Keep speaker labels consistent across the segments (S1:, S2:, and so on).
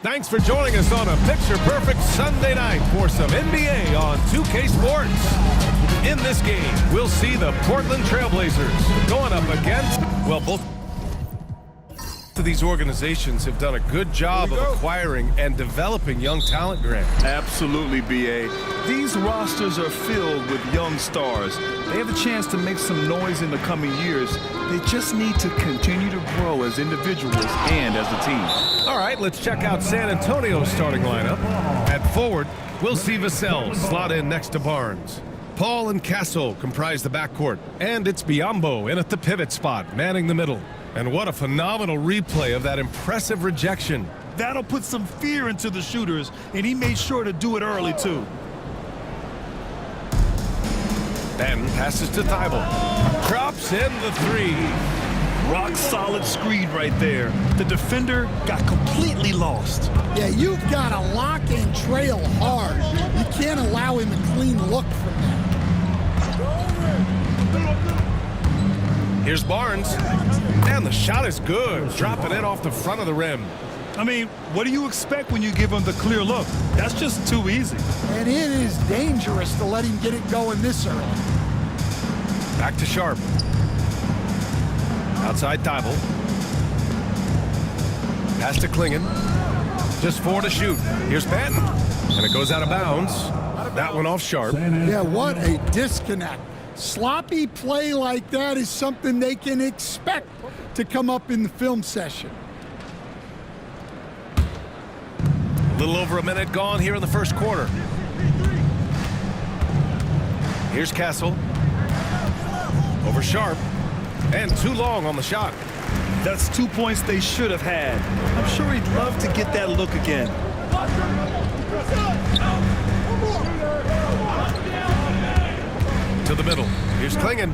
S1: Thanks for joining us on a picture-perfect Sunday night for some NBA on 2K Sports. In this game, we'll see the Portland Trailblazers going up against, well, both of these organizations have done a good job of acquiring and developing young talent, Grant.
S2: Absolutely, BA. These rosters are filled with young stars. They have a chance to make some noise in the coming years. They just need to continue to grow as individuals and as a team.
S1: All right, let's check out San Antonio's starting lineup. At forward, we'll see Vassell slot in next to Barnes. Paul and Castle comprise the backcourt, and it's Biyombo in at the pivot spot, manning the middle. And what a phenomenal replay of that impressive rejection.
S2: That'll put some fear into the shooters, and he made sure to do it early, too.
S1: Ben passes to Thibault. Drops in the three.
S2: Rock solid screen right there. The defender got completely lost.
S3: Yeah, you've got to lock and trail hard. You can't allow him a clean look from that.
S1: Here's Barnes. And the shot is good. Dropping it off the front of the rim.
S2: I mean, what do you expect when you give him the clear look? That's just too easy.
S3: And it is dangerous to let him get it going this early.
S1: Back to Sharp. Outside Thibault. Pass to Klingen. Just 4 to shoot. Here's Patton. And it goes out of bounds. That one off Sharp.
S3: Yeah, what a disconnect. Sloppy play like that is something they can expect to come up in the film session.
S1: A little over a minute gone here in the first quarter. Here's Castle. Over Sharp. And too long on the shot.
S2: That's 2 points they should have had. I'm sure he'd love to get that look again.
S1: To the middle. Here's Klingen.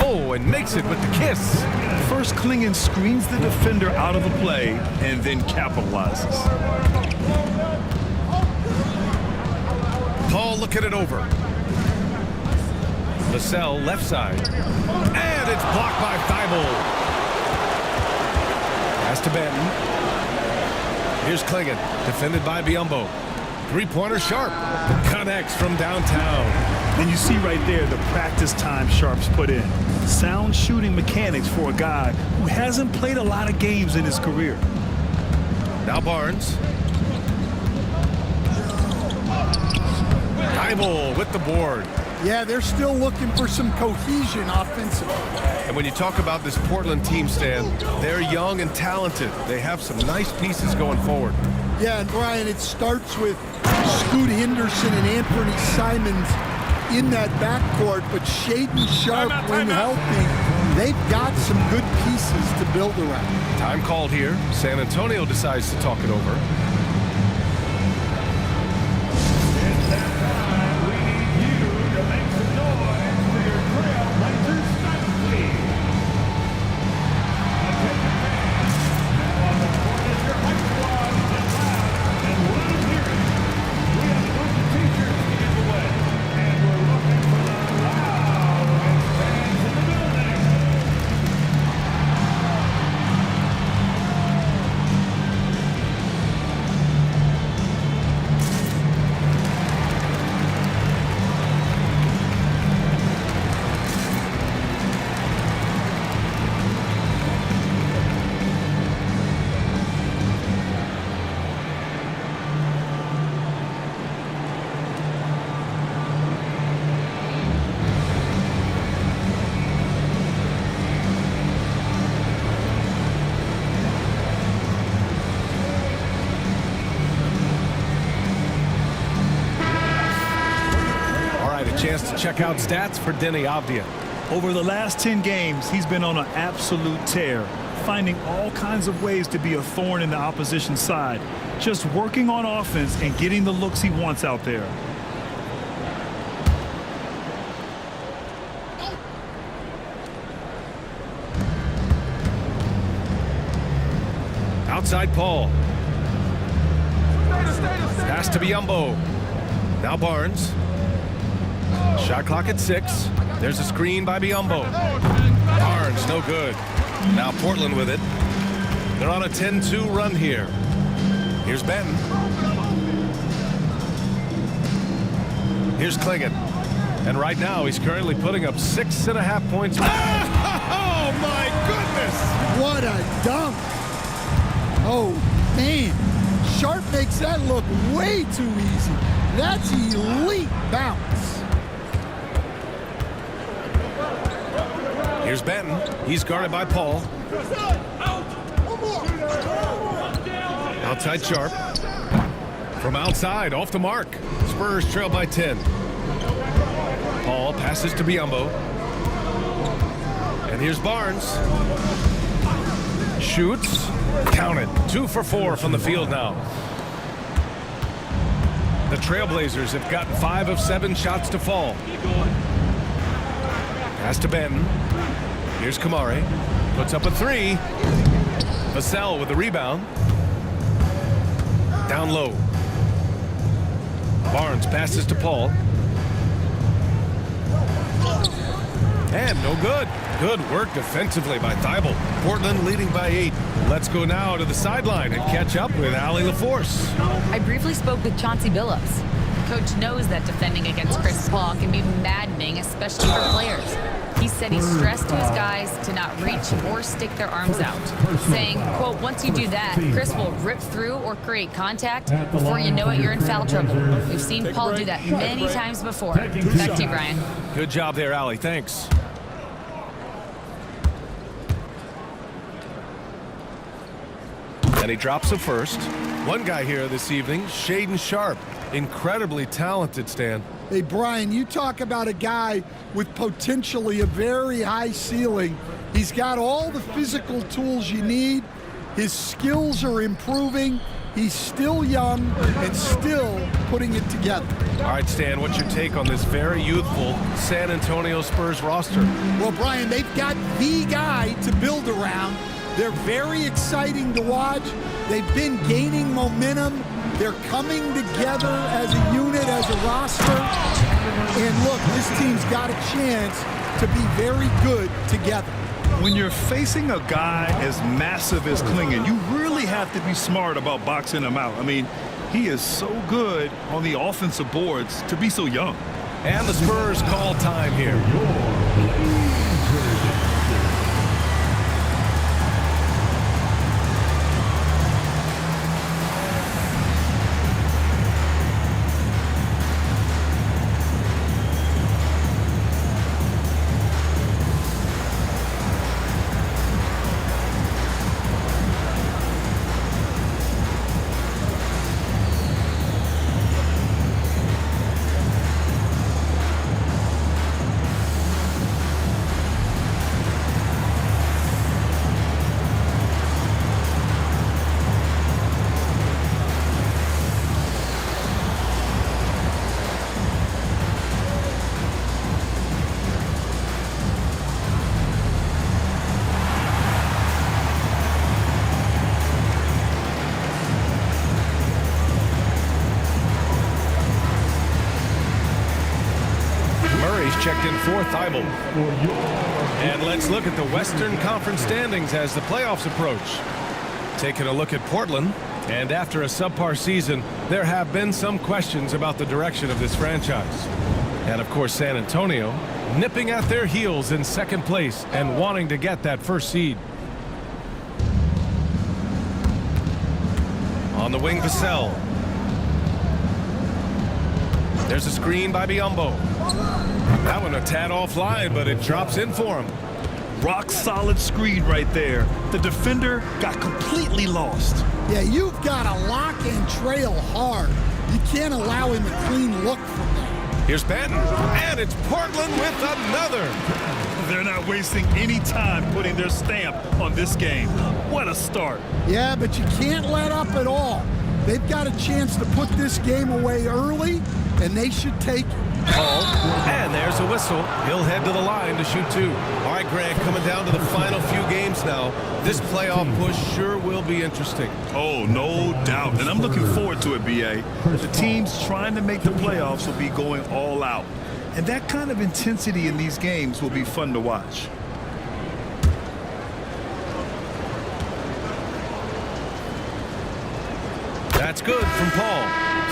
S1: Oh, and makes it with the kiss.
S2: First, Klingen screens the defender out of the play and then capitalizes.
S1: Paul looking it over. Vassell left side. And it's blocked by Thibault. Pass to Benton. Here's Klingen. Defended by Biyombo. Three-pointer Sharp. Connects from downtown.
S2: And you see right there the practice time Sharp's put in. Sound shooting mechanics for a guy who hasn't played a lot of games in his career.
S1: Now Barnes. Thibault with the board.
S3: Yeah, they're still looking for some cohesion offensively.
S1: And when you talk about this Portland team, Stan, they're young and talented. They have some nice pieces going forward.
S3: Yeah, and Brian, it starts with Scoot Henderson and Anthony Simons in that backcourt, but Shaedon Sharp, when healthy, they've got some good pieces to build around.
S1: Time called here. San Antonio decides to talk it over. Chance to check out stats for Deni Avdija.
S2: Over the last 10 games, he's been on an absolute tear, finding all kinds of ways to be a thorn in the opposition's side, just working on offense and getting the looks he wants out there.
S1: Outside Paul. Pass to Biyombo. Now Barnes. Shot clock at 6. There's a screen by Biyombo. Barnes, no good. Now Portland with it. They're on a 10-2 run here. Here's Benton. Here's Klingon. And right now, he's currently putting up 6.5 points. Oh, my goodness!
S3: What a dunk. Oh, man. Sharp makes that look way too easy. That's elite bounce.
S1: Here's Benton. He's guarded by Paul. Outside Sharp. From outside, off the mark. Spurs trail by 10. Paul passes to Biyombo. And here's Barnes. Shoots. Counted. 2 for 4 from the field now. The Trailblazers have gotten 5 of 7 shots to fall. Pass to Benton. Here's Kamari. Puts up a 3. Vassell with the rebound. Down low. Barnes passes to Paul. And no good. Good work defensively by Thibault. Portland leading by 8. Let's go now to the sideline and catch up with Allie LaForce.
S4: I briefly spoke with Chauncey Billups. Coach knows that defending against Chris Paul can be maddening, especially for players. He said he stressed to his guys to not reach or stick their arms out, saying, quote, once you do that, Chris will rip through or create contact. Before you know it, you're in foul trouble. We've seen Paul do that many times before. Back to you, Brian.
S1: Good job there, Allie. Thanks. And he drops the first. One guy here this evening, Shaedon Sharp. Incredibly talented, Stan.
S3: Hey, Brian, you talk about a guy with potentially a very high ceiling. He's got all the physical tools you need. His skills are improving. He's still young and still putting it together.
S1: All right, Stan, what's your take on this very youthful San Antonio Spurs roster?
S3: Well, Brian, they've got the guy to build around. They're very exciting to watch. They've been gaining momentum. They're coming together as a unit, as a roster. And look, this team's got a chance to be very good together.
S2: When you're facing a guy as massive as Klingon, you really have to be smart about boxing him out. I mean, he is so good on the offensive boards to be so young.
S1: And the Spurs call time here. Checked in for Thibault. And let's look at the Western Conference standings as the playoffs approach. Taking a look at Portland, and after a subpar season, there have been some questions about the direction of this franchise. And of course, San Antonio nipping at their heels in second place and wanting to get that first seed. On the wing, Vassell. There's a screen by Biyombo. That one a tad offline, but it drops in for him.
S2: Rock solid screen right there. The defender got completely lost.
S3: Yeah, you've got to lock and trail hard. You can't allow him a clean look from that.
S1: Here's Benton, and it's Portland with another.
S2: They're not wasting any time putting their stamp on this game. What a start.
S3: Yeah, but you can't let up at all. They've got a chance to put this game away early, and they should take it.
S1: And there's a whistle. He'll head to the line to shoot 2. All right, Greg, coming down to the final few games now. This playoff push sure will be interesting.
S2: Oh, no doubt. And I'm looking forward to it, B.A. The teams trying to make the playoffs will be going all out. And that kind of intensity in these games will be fun to watch.
S1: That's good from Paul.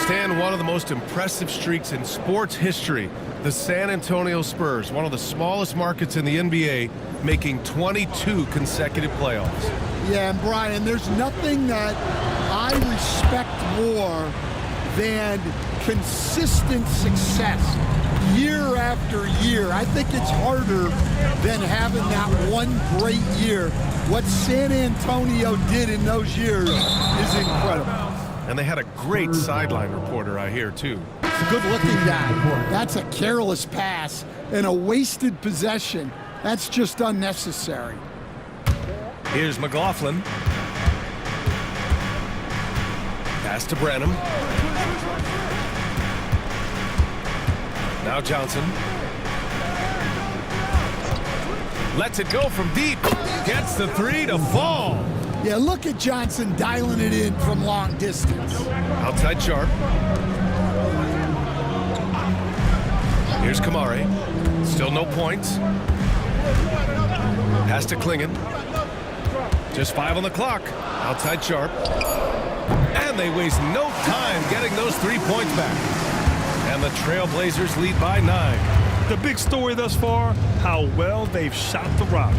S1: Stan, one of the most impressive streaks in sports history. The San Antonio Spurs, one of the smallest markets in the NBA, making 22 consecutive playoffs.
S3: Yeah, and Brian, there's nothing that I respect more than consistent success year after year. I think it's harder than having that one great year. What San Antonio did in those years is incredible.
S1: And they had a great sideline reporter, I hear, too.
S3: It's a good-looking guy. That's a careless pass and a wasted possession. That's just unnecessary.
S1: Here's McLaughlin. Pass to Branham. Now Johnson. Lets it go from deep. Gets the three to fall.
S3: Yeah, look at Johnson dialing it in from long distance.
S1: Outside Sharp. Here's Kamari. Still no points. Pass to Klingon. Just 5 on the clock. Outside Sharp. And they waste no time getting those 3 points back. And the Trailblazers lead by 9.
S2: The big story thus far, how well they've shot the rock.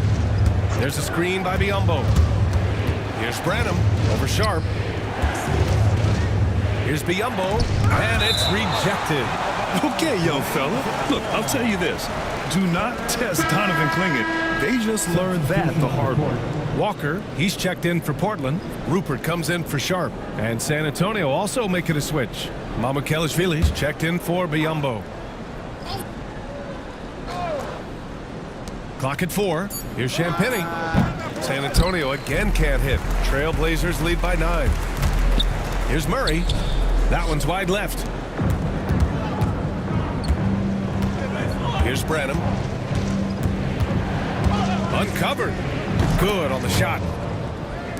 S1: There's a screen by Biyombo. Here's Branham over Sharp. Here's Biyombo, and it's rejected.
S2: Okay, young fella. Look, I'll tell you this. Do not test Donovan Klingon. They just learned that the hard way.
S1: Walker, he's checked in for Portland. Rupert comes in for Sharp. And San Antonio also making a switch. Mamukelashvili's checked in for Biyombo. Clock at 4. Here's Champagny. San Antonio again can't hit. Trailblazers lead by 9. Here's Murray. That one's wide left. Here's Branham. Uncovered. Good on the shot.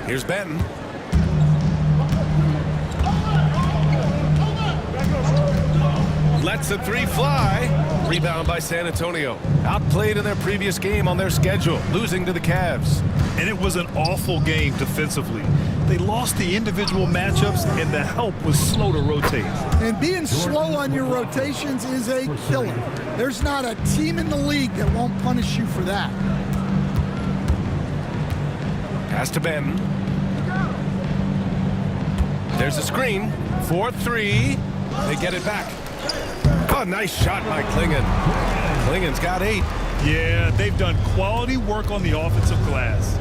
S1: Here's Benton. Lets the three fly. Rebound by San Antonio. Outplayed in their previous game on their schedule, losing to the Cavs.
S2: And it was an awful game defensively. They lost the individual matchups, and the help was slow to rotate.
S3: And being slow on your rotations is a killer. There's not a team in the league that won't punish you for that.
S1: Pass to Benton. There's a screen. 4-3. They get it back. Oh, nice shot by Klingon. Klingon's got 8.
S2: Yeah, they've done quality work on the offensive glass.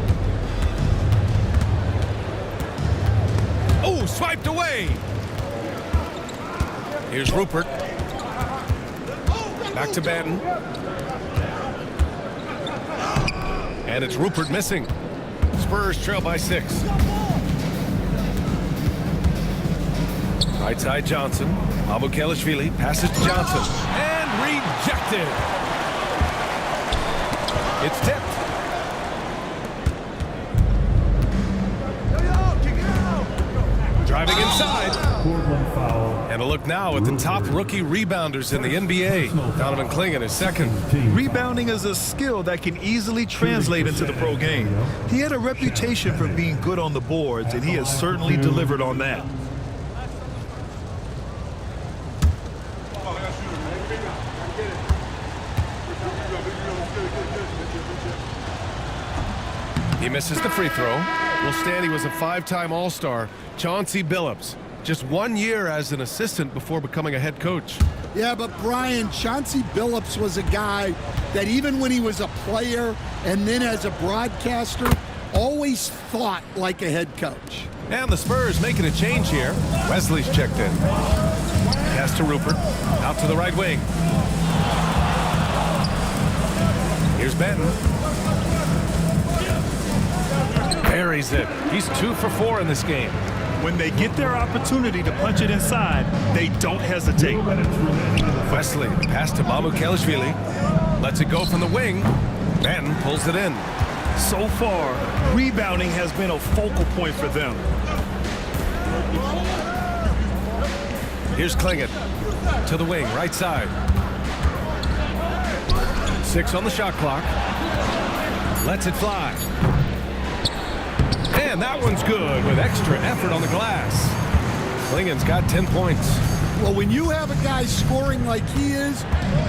S1: Oh, swiped away. Here's Rupert. Back to Benton. And it's Rupert missing. Spurs trail by 6. Right side Johnson. Mamukelashvili passes to Johnson. And rejected. It's tipped. Driving inside. And a look now at the top rookie rebounders in the NBA. Donovan Klingon is second.
S2: Rebounding is a skill that can easily translate into the pro game. He had a reputation for being good on the boards, and he has certainly delivered on that.
S1: He misses the free throw. Well, Stanley was a 5-time All-Star. Chauncey Billups, just 1 year as an assistant before becoming a head coach.
S3: Yeah, but Brian, Chauncey Billups was a guy that even when he was a player and then as a broadcaster, always thought like a head coach.
S1: And the Spurs making a change here. Wesley's checked in. Pass to Rupert. Out to the right wing. Here's Benton. Buries it. He's 2 for 4 in this game.
S2: When they get their opportunity to punch it inside, they don't hesitate.
S1: Wesley, pass to Mamukelashvili. Lets it go from the wing. Benton pulls it in.
S2: So far, rebounding has been a focal point for them.
S1: Here's Klingon. To the wing, right side. 6 on the shot clock. Lets it fly. And that one's good with extra effort on the glass. Klingen's got 10 points.
S3: Well, when you have a guy scoring like he is,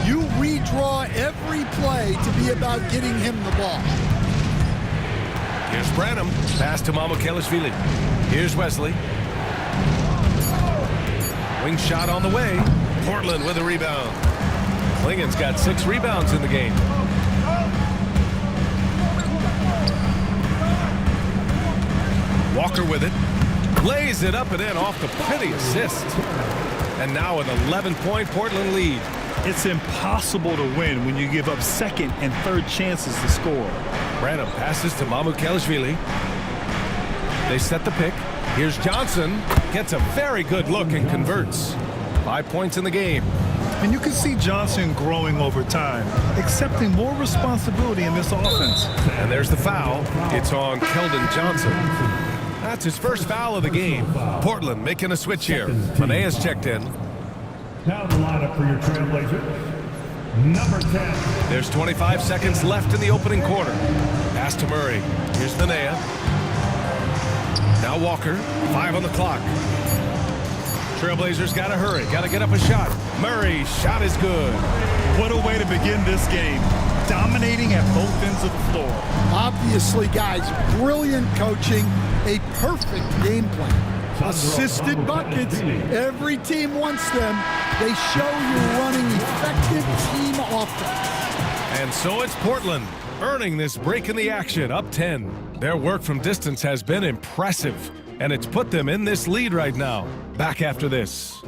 S3: you redraw every play to be about getting him the ball.
S1: Here's Branham. Pass to Mamukelashvili. Here's Wesley. Wing shot on the way. Portland with a rebound. Klingen's got 6 rebounds in the game. Walker with it. Lays it up and in off the pretty assist. And now an 11-point Portland lead.
S2: It's impossible to win when you give up second and third chances to score.
S1: Branham passes to Mamukelashvili. They set the pick. Here's Johnson. Gets a very good look and converts. 5 points in the game.
S2: And you can see Johnson growing over time, accepting more responsibility in this offense.
S1: And there's the foul. It's on Keldon Johnson. That's his first foul of the game. Portland making a switch here. Manea's checked in.
S5: Now the lineup for your Trailblazers. Number 10.
S1: There's 25 seconds left in the opening quarter. Pass to Murray. Here's Manea. Now Walker. 5 on the clock. Trailblazers got to hurry. Got to get up a shot. Murray's shot is good.
S2: What a way to begin this game. Dominating at both ends of the floor.
S3: Obviously, guys, brilliant coaching, a perfect game plan. Assisted buckets. Every team wants them. They show you're running effective team offense.
S1: And so it's Portland earning this break in the action, up 10. Their work from distance has been impressive, and it's put them in this lead right now. Back after this.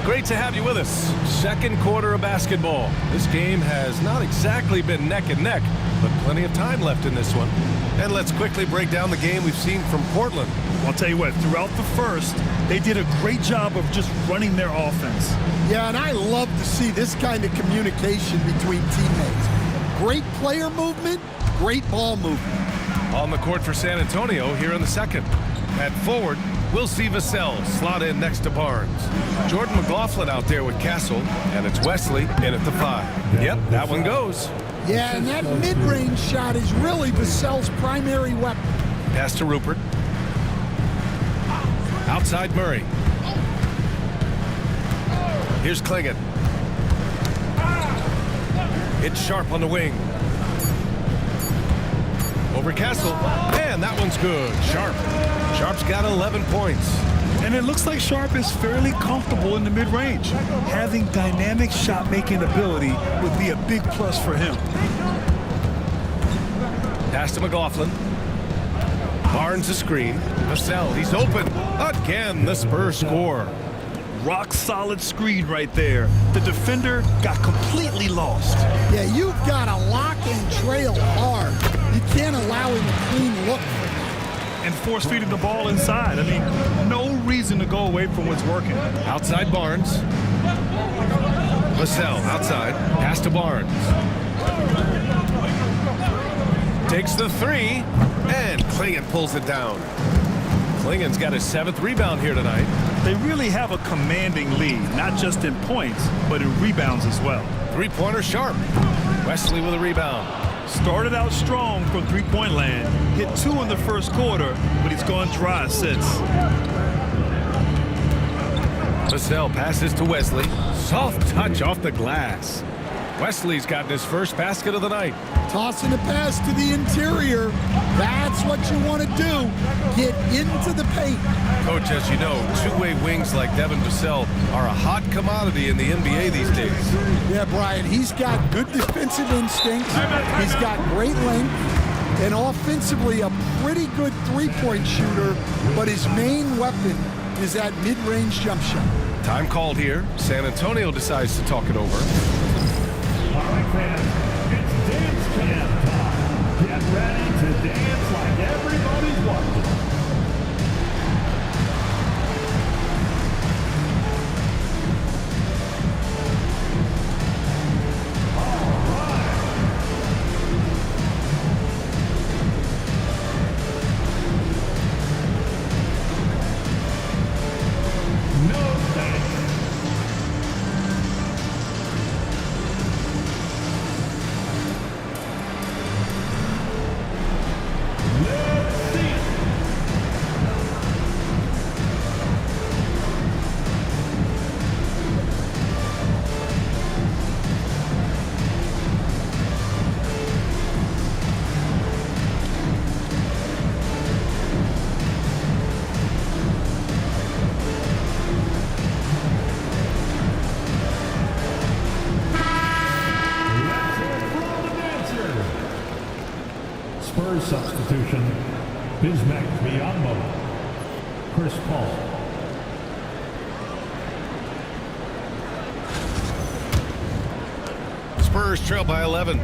S1: Great to have you with us. Second quarter of basketball. This game has not exactly been neck and neck, but plenty of time left in this one. And let's quickly break down the game we've seen from Portland.
S2: I'll tell you what, throughout the first, they did a great job of just running their offense.
S3: Yeah, and I love to see this kind of communication between teammates. Great player movement, great ball movement.
S1: On the court for San Antonio here in the second. At forward, we'll see Vassell slot in next to Barnes. Jordan McLaughlin out there with Castle, and it's Wesley in at the 5. Yep, that one goes.
S3: Yeah, and that mid-range shot is really Vassell's primary weapon.
S1: Pass to Rupert. Outside Murray. Here's Klingen. It's Sharp on the wing. Over Castle. Man, that one's good. Sharp. Sharp's got 11 points.
S2: And it looks like Sharp is fairly comfortable in the mid-range. Having dynamic shot-making ability would be a big plus for him.
S1: Pass to McLaughlin. Barnes a screen. Vassell, he's open. Again, the Spurs score.
S2: Rock-solid screen right there. The defender got completely lost.
S3: Yeah, you've got to lock and trail hard. You can't allow him a clean look.
S2: And force-feeding the ball inside. I mean, no reason to go away from what's working.
S1: Outside Barnes. Vassell outside. Pass to Barnes. Takes the 3, and Klingen pulls it down. Klingen's got his 7th rebound here tonight.
S2: They really have a commanding lead, not just in points, but in rebounds as well.
S1: Three-pointer Sharp. Wesley with a rebound.
S2: Started out strong from three-point land. Hit 2 in the first quarter, but he's gone dry since.
S1: Vassell passes to Wesley. Soft touch off the glass. Wesley's gotten his first basket of the night.
S3: Tossing a pass to the interior. That's what you want to do. Get into the paint.
S1: Coach, as you know, two-way wings like Devin Vassell are a hot commodity in the NBA these days.
S3: Yeah, Brian, he's got good defensive instincts. He's got great length. And offensively, a pretty good three-point shooter. But his main weapon is that mid-range jump shot.
S1: Time called here. San Antonio decides to talk it over.
S5: All right, fans, it's dance camp time. Get ready to dance like everybody's watching. Spurs substitution, Bismack Biyombo, Chris Paul.
S1: Spurs trail by 11.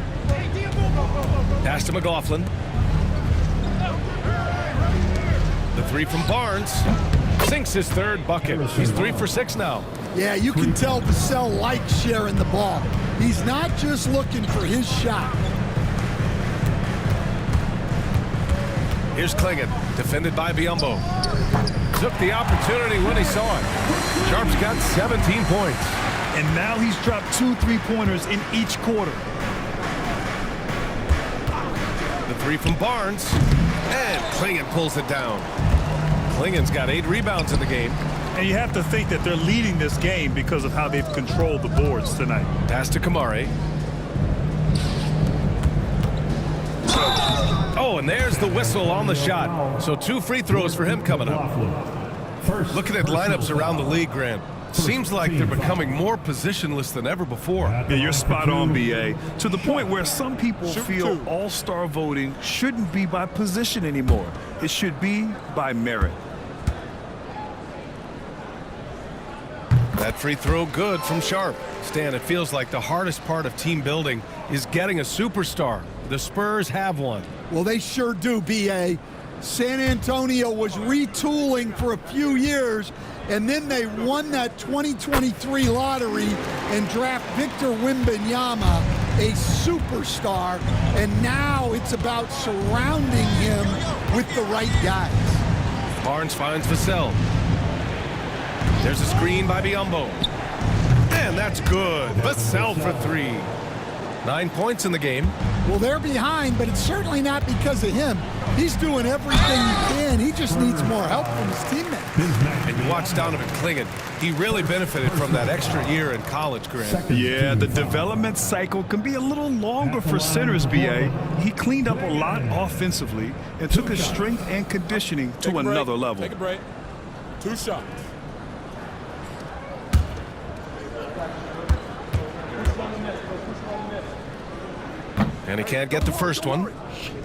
S1: Pass to McLaughlin. The three from Barnes. Sinks his third bucket. He's 3 for 6 now.
S3: Yeah, you can tell Vassell likes sharing the ball. He's not just looking for his shot.
S1: Here's Klingon, defended by Biyombo. Took the opportunity when he saw it. Sharp's got 17 points.
S2: And now he's dropped 2 3-pointers in each quarter.
S1: The three from Barnes. And Klingon pulls it down. Klingon's got 8 rebounds in the game.
S2: And you have to think that they're leading this game because of how they've controlled the boards tonight.
S1: Pass to Kamari. Oh, and there's the whistle on the shot. So 2 free throws for him coming up. Looking at lineups around the league, Grant. Seems like they're becoming more positionless than ever before.
S2: Yeah, you're spot on, BA. To the point where some people feel all-star voting shouldn't be by position anymore. It should be by merit.
S1: That free throw good from Sharp. Stan, it feels like the hardest part of team building is getting a superstar. The Spurs have one.
S3: Well, they sure do, B.A. San Antonio was retooling for a few years, and then they won that 2023 lottery and draft Victor Wembanyama, a superstar, and now it's about surrounding him with the right guys.
S1: Barnes finds Vassell. There's a screen by Biyombo. And that's good. Vassell for 3. 9 points in the game.
S3: Well, they're behind, but it's certainly not because of him. He's doing everything he can. He just needs more help from his teammates.
S1: And you watch Donovan Klingon. He really benefited from that extra year in college, Grant.
S2: Yeah, the development cycle can be a little longer for centers, BA. He cleaned up a lot offensively and took his strength and conditioning to another level.
S6: Take a break. 2 shots.
S1: And he can't get the first one.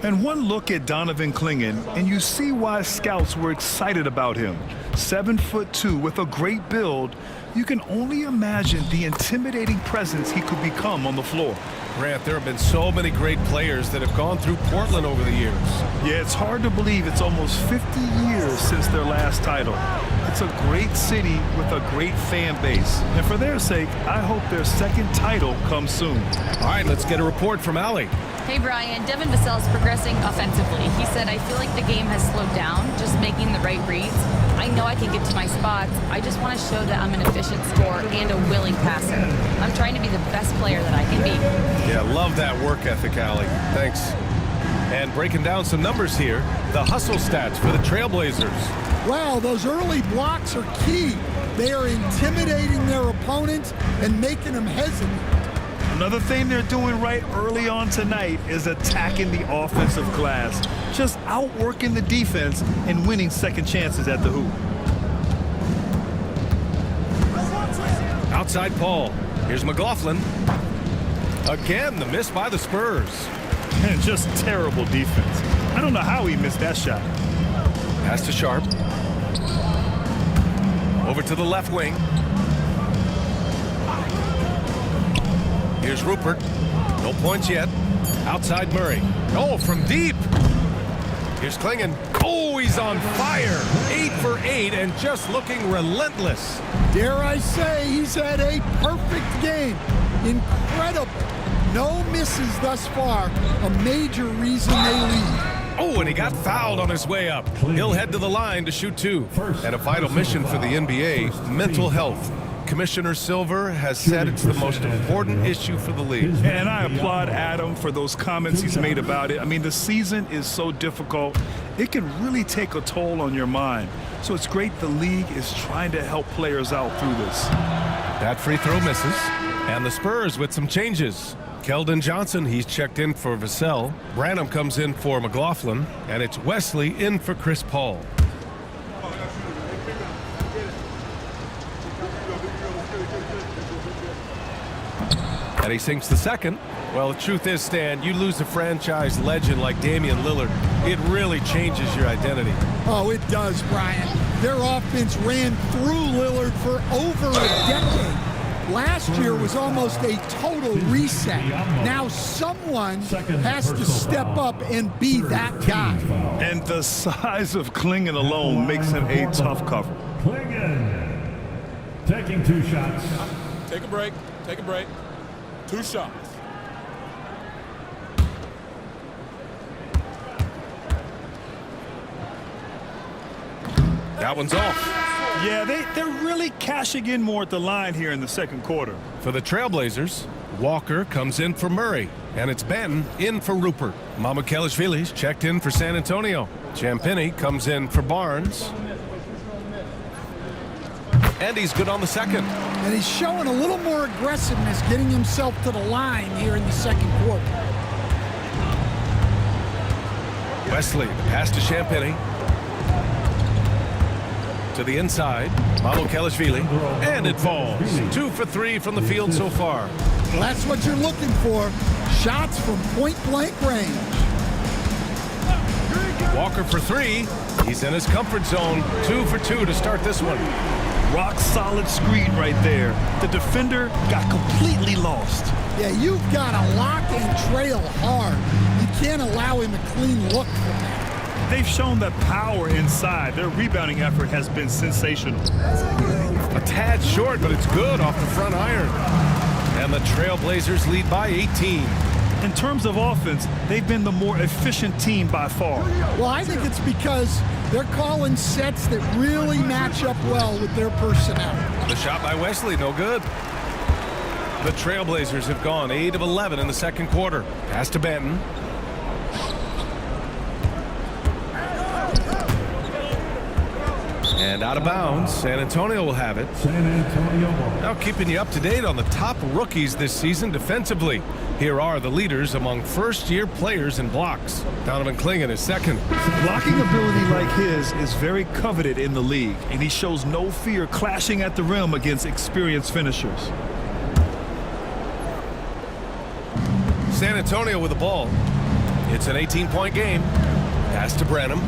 S2: And one look at Donovan Klingon, and you see why scouts were excited about him. 7'2" with a great build. You can only imagine the intimidating presence he could become on the floor.
S1: Grant, there have been so many great players that have gone through Portland over the years.
S2: Yeah, it's hard to believe it's almost 50 years since their last title. It's a great city with a great fan base. And for their sake, I hope their second title comes soon.
S1: All right, let's get a report from Allie.
S4: Hey, Brian, Devin Vassell's progressing offensively. He said, I feel like the game has slowed down, just making the right reads. I know I can get to my spots. I just want to show that I'm an efficient scorer and a willing passer. I'm trying to be the best player that I can be.
S1: Yeah, love that work ethic, Allie. Thanks. And breaking down some numbers here, the hustle stats for the Trailblazers.
S3: Wow, those early blocks are key. They are intimidating their opponents and making them hesitant.
S2: Another thing they're doing right early on tonight is attacking the offensive glass, just outworking the defense and winning second chances at the hoop.
S1: Outside Paul. Here's McLaughlin. Again, the miss by the Spurs.
S2: And just terrible defense. I don't know how he missed that shot.
S1: Pass to Sharp. Over to the left wing. Here's Rupert. No points yet. Outside Murray. Oh, from deep. Here's Klingon. Oh, he's on fire. 8 for 8 and just looking relentless.
S3: Dare I say, he's had a perfect game. Incredible. No misses thus far. A major reason they lead.
S1: Oh, and he got fouled on his way up. He'll head to the line to shoot 2. And a vital mission for the NBA, mental health. Commissioner Silver has said it's the most important issue for the league.
S2: And I applaud Adam for those comments he's made about it. I mean, the season is so difficult. It can really take a toll on your mind. So it's great the league is trying to help players out through this.
S1: That free throw misses. And the Spurs with some changes. Keldon Johnson, he's checked in for Vassell. Branham comes in for McLaughlin. And it's Wesley in for Chris Paul. And he sinks the second. Well, the truth is, Stan, you lose a franchise legend like Damian Lillard, it really changes your identity.
S3: Oh, it does, Brian. Their offense ran through Lillard for over a decade. Last year was almost a total reset. Now someone has to step up and be that guy.
S2: And the size of Klingon alone makes him a tough cover.
S5: Klingon taking 2 shots.
S6: Take a break. Take a break. 2 shots.
S1: That one's off.
S2: Yeah, they're really cashing in more at the line here in the second quarter.
S1: For the Trailblazers, Walker comes in for Murray, and it's Benton in for Rupert. Mamukelashvili's checked in for San Antonio. Champagny comes in for Barnes. And he's good on the second.
S3: And he's showing a little more aggressiveness, getting himself to the line here in the second quarter.
S1: Wesley, the pass to Champagny. To the inside, Mamukelashvili, and it falls. 2 for 3 from the field so far.
S3: Well, that's what you're looking for. Shots from point-blank range.
S1: Walker for 3. He's in his comfort zone. 2 for 2 to start this one.
S2: Rock solid screen right there. The defender got completely lost.
S3: Yeah, you've got to lock and trail hard. You can't allow him a clean look from that.
S2: They've shown that power inside. Their rebounding effort has been sensational.
S1: A tad short, but it's good off the front iron. And the Trailblazers lead by 18.
S2: In terms of offense, they've been the more efficient team by far.
S3: Well, I think it's because they're calling sets that really match up well with their personnel.
S1: The shot by Wesley, no good. The Trailblazers have gone 8 of 11 in the second quarter. Pass to Benton. And out of bounds, San Antonio will have it.
S5: San Antonio.
S1: Now keeping you up to date on the top rookies this season defensively. Here are the leaders among first-year players in blocks. Donovan Klingon is second.
S2: Blocking ability like his is very coveted in the league, and he shows no fear clashing at the rim against experienced finishers.
S1: San Antonio with the ball. It's an 18-point game. Pass to Branham.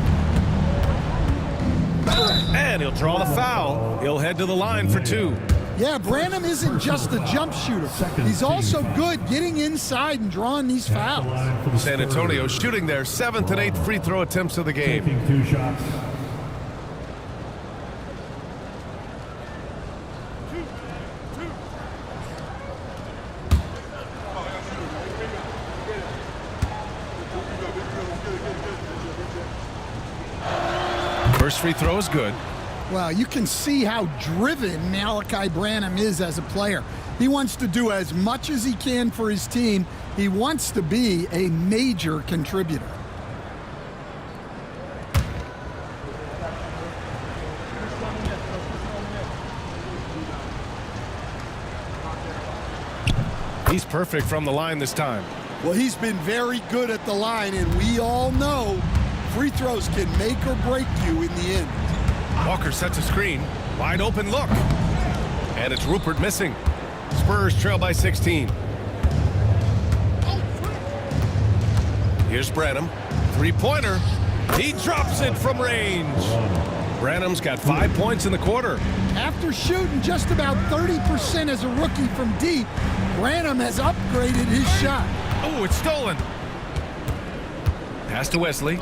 S1: And he'll draw the foul. He'll head to the line for 2.
S3: Yeah, Branham isn't just a jump shooter. He's also good getting inside and drawing these fouls.
S1: San Antonio shooting their 7th and 8th free throw attempts of the game.
S5: Taking 2 shots.
S1: First free throw is good.
S3: Well, you can see how driven Malachi Branham is as a player. He wants to do as much as he can for his team. He wants to be a major contributor.
S1: He's perfect from the line this time.
S3: Well, he's been very good at the line, and we all know free throws can make or break you in the end.
S1: Walker sets a screen. Wide open look. And it's Rupert missing. Spurs trail by 16. Here's Branham. Three-pointer. He drops it from range. Branham's got 5 points in the quarter.
S3: After shooting just about 30% as a rookie from deep, Branham has upgraded his shot.
S1: Oh, it's stolen. Pass to Wesley.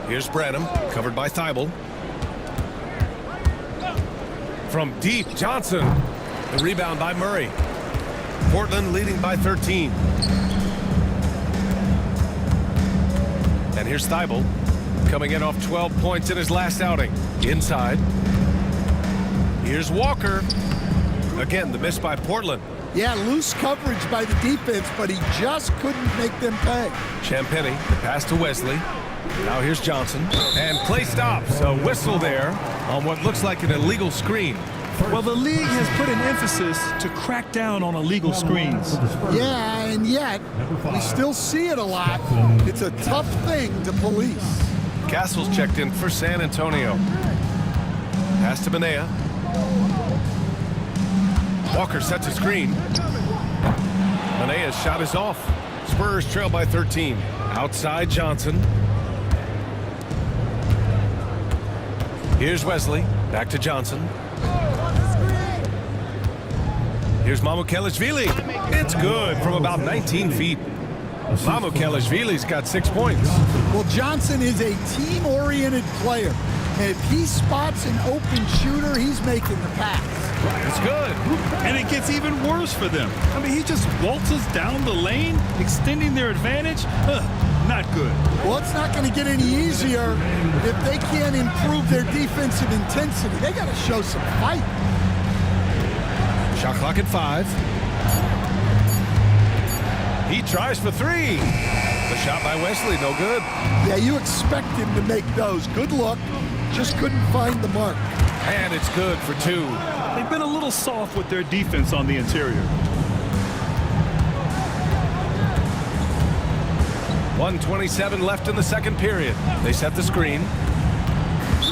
S1: Here's Branham, covered by Thibault. From deep, Johnson. The rebound by Murray. Portland leading by 13. And here's Thibault, coming in off 12 points in his last outing. Inside. Here's Walker. Again, the miss by Portland.
S3: Yeah, loose coverage by the defense, but he just couldn't make them pay.
S1: Champagny, the pass to Wesley. Now here's Johnson. And play stops. A whistle there on what looks like an illegal screen.
S2: Well, the league has put an emphasis to crack down on illegal screens.
S3: Yeah, and yet we still see it a lot. It's a tough thing to police.
S1: Castle's checked in for San Antonio. Pass to Benea. Walker sets a screen. Manea's shot is off. Spurs trail by 13. Outside Johnson. Here's Wesley. Back to Johnson. Here's Mamukelashvili. It's good from about 19 feet. Mamukelashvili's got 6 points.
S3: Well, Johnson is a team-oriented player. And if he spots an open shooter, he's making the pass.
S1: It's good.
S2: And it gets even worse for them. I mean, he just waltzes down the lane, extending their advantage. Not good.
S3: Well, it's not going to get any easier if they can't improve their defensive intensity. They got to show some fight.
S1: Shot clock at 5. He tries for 3. The shot by Wesley, no good.
S3: Yeah, you expect him to make those. Good look. Just couldn't find the mark.
S1: And it's good for 2.
S2: They've been a little soft with their defense on the interior.
S1: 1:27 left in the second period. They set the screen.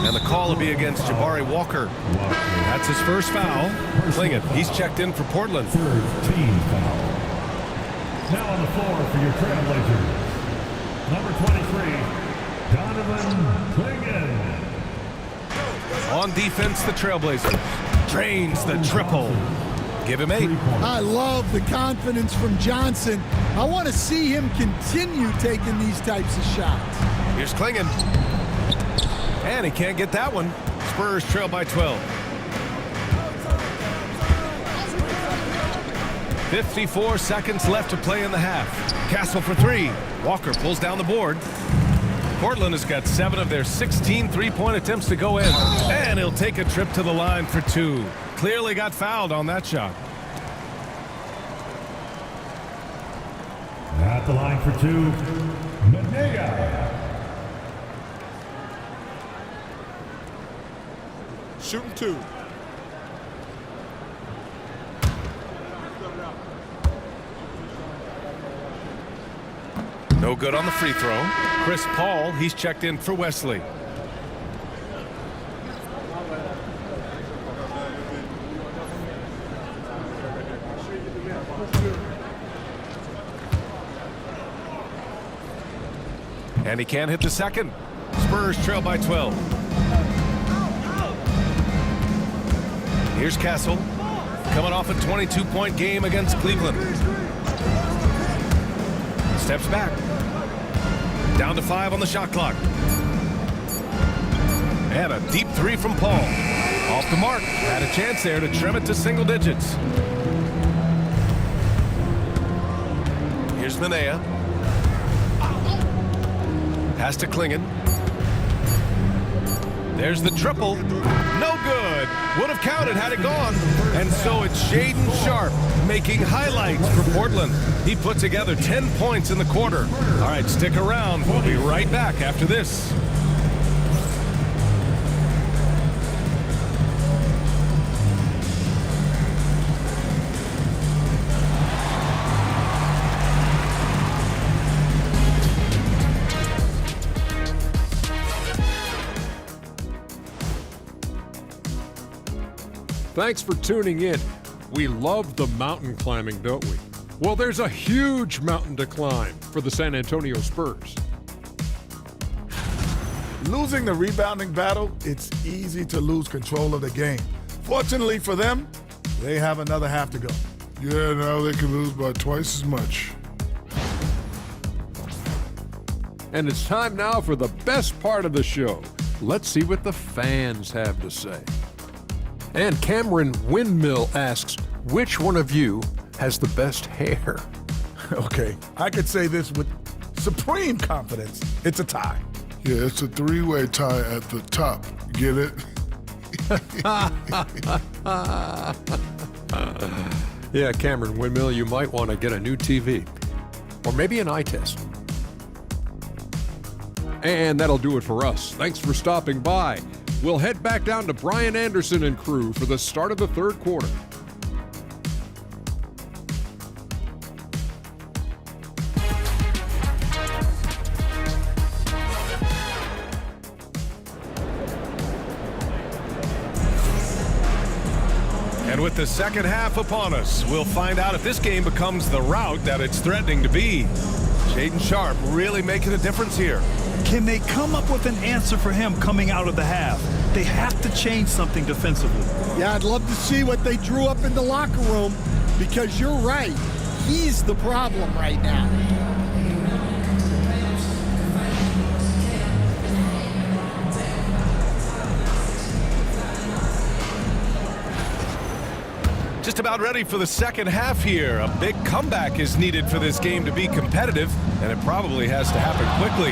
S1: And the call will be against Jabari Walker. That's his first foul. Klingon, he's checked in for Portland.
S5: Third team foul. Now on the floor for your Trailblazers. Number 23, Donovan Klingon.
S1: On defense, the Trailblazers. Drains the triple. Give him 8.
S3: I love the confidence from Johnson. I want to see him continue taking these types of shots.
S1: Here's Klingon. And he can't get that one. Spurs trail by 12. 54 seconds left to play in the half. Castle for 3. Walker pulls down the board. Portland has got 7 of their 16 three-point attempts to go in. And he'll take a trip to the line for 2. Clearly got fouled on that shot.
S5: At the line for 2, Manea.
S6: Shooting 2.
S1: No good on the free throw. Chris Paul, he's checked in for Wesley. And he can't hit the second. Spurs trail by 12. Here's Castle, coming off a 22-point game against Cleveland. Steps back. Down to 5 on the shot clock. And a deep 3 from Paul. Off the mark. Had a chance there to trim it to single digits. Here's Manea. Pass to Klingon. There's the triple. No good. Would have counted had it gone. And so it's Shaedon Sharpe making highlights for Portland. He put together 10 points in the quarter. All right, stick around. We'll be right back after this.
S7: Thanks for tuning in. We love the mountain climbing, don't we? Well, there's a huge mountain to climb for the San Antonio Spurs.
S8: Losing the rebounding battle, it's easy to lose control of the game. Fortunately for them, they have another half to go.
S9: Yeah, now they can lose by twice as much.
S7: And it's time now for the best part of the show. Let's see what the fans have to say. And Cameron Windmill asks, which one of you has the best hair?
S8: Okay, I could say this with supreme confidence. It's a tie.
S9: Yeah, it's a three-way tie at the top. Get it?
S7: Yeah, Cameron Windmill, you might want to get a new TV. Or maybe an eye test. And that'll do it for us. Thanks for stopping by. We'll head back down to Brian Anderson and crew for the start of the third quarter.
S1: And And with the second half upon us, we'll find out if this game becomes the rout that it's threatening to be. Shaedon Sharpe really making a difference here.
S2: Can they come up with an answer for him coming out of the half? They have to change something defensively.
S3: Yeah, I'd love to see what they drew up in the locker room, because you're right. He's the problem right now.
S1: Just about ready for the second half here. A big comeback is needed for this game to be competitive, and it probably has to happen quickly.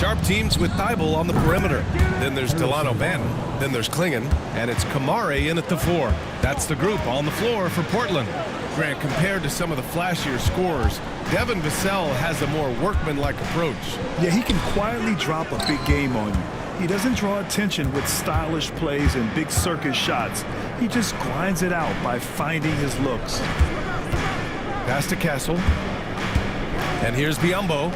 S1: Sharpe teams with Thibault on the perimeter. Then there's Delano Banton. Then there's Klingon, and it's Kamare in at the 4. That's the group on the floor for Portland. Grant, compared to some of the flashier scorers, Devin Vassell has a more workmanlike approach.
S2: Yeah, he can quietly drop a big game on you. He doesn't draw attention with stylish plays and big circus shots. He just grinds it out by finding his looks.
S1: Pass to Castle. And here's Biyombo.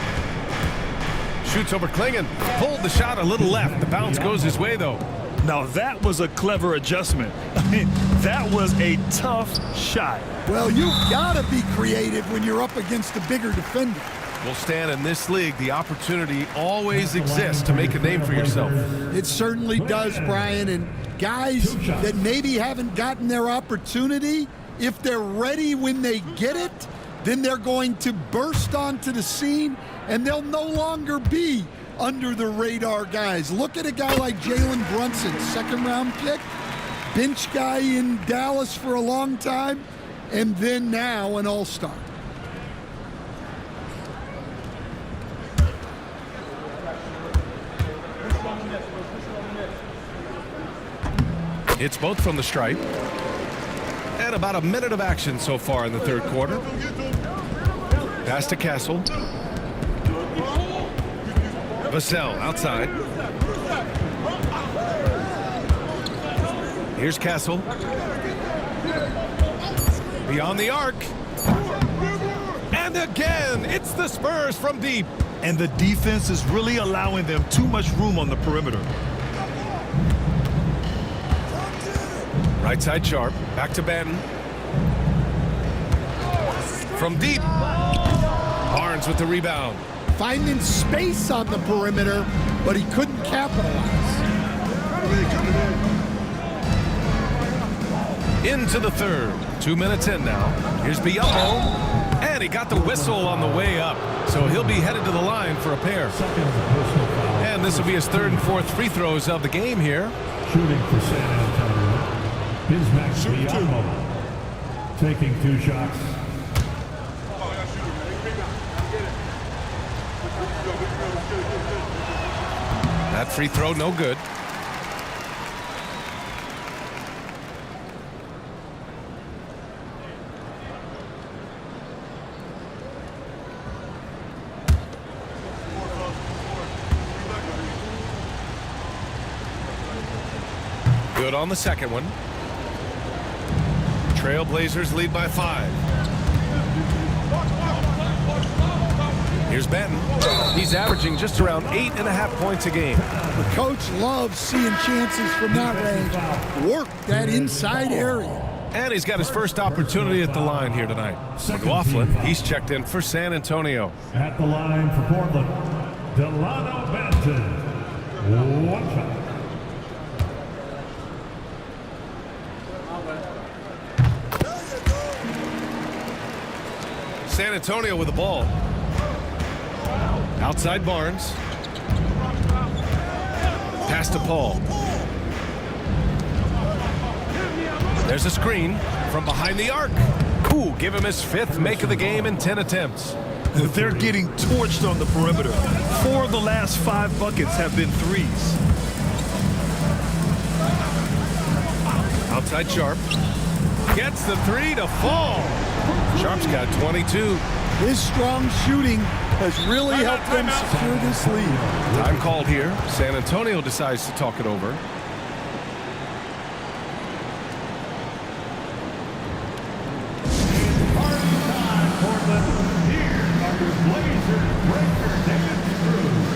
S1: Shoots over Klingon. Pulled the shot a little left. The bounce goes his way, though.
S2: Now that was a clever adjustment. I mean, that was a tough shot.
S3: Well, you've got to be creative when you're up against a bigger defender.
S1: Well, Stan, in this league, the opportunity always exists to make a name for yourself.
S3: It certainly does, Brian. And guys that maybe haven't gotten their opportunity, if they're ready when they get it, then they're going to burst onto the scene, and they'll no longer be under the radar guys. Look at a guy like Jalen Brunson, second-round pick, bench guy in Dallas for a long time, and then now an all-star.
S1: It's both from the stripe. And about a minute of action so far in the third quarter. Pass to Castle. Vassell outside. Here's Castle. Beyond the arc. And again, it's the Spurs from deep.
S2: And the defense is really allowing them too much room on the perimeter.
S1: Right side Sharpe. Back to Banton. From deep. Barnes with the rebound.
S3: Finding space on the perimeter, but he couldn't capitalize.
S1: Into the third. 2 minutes in now. Here's Biyombo. And he got the whistle on the way up. So he'll be headed to the line for a pair. And this will be his third and fourth free throws of the game here.
S5: Shooting for San Antonio. Here's Max Biyombo taking 2 shots.
S1: That free throw, no good. Good on the second one. Trailblazers lead by 5. Here's Banton. He's averaging just around 8.5 points a game.
S3: The coach loves seeing chances from that range. Work that inside area.
S1: And he's got his first opportunity at the line here tonight. McLaughlin, he's checked in for San Antonio.
S5: At the line for Portland, Delano Banton. 1 shot.
S1: San Antonio with the ball. Outside Barnes. Pass to Paul. There's a screen from behind the arc. Ooh, give him his 5th make of the game in 10 attempts.
S2: They're getting torched on the perimeter. 4 of the last 5 buckets have been threes.
S1: Outside Sharpe. Gets the 3 to fall. Sharpe's got 22.
S3: His strong shooting has really helped them secure this lead.
S1: Time called here. San Antonio decides to talk it over.
S5: Portland, here are your Blazers breaker, David Cruz.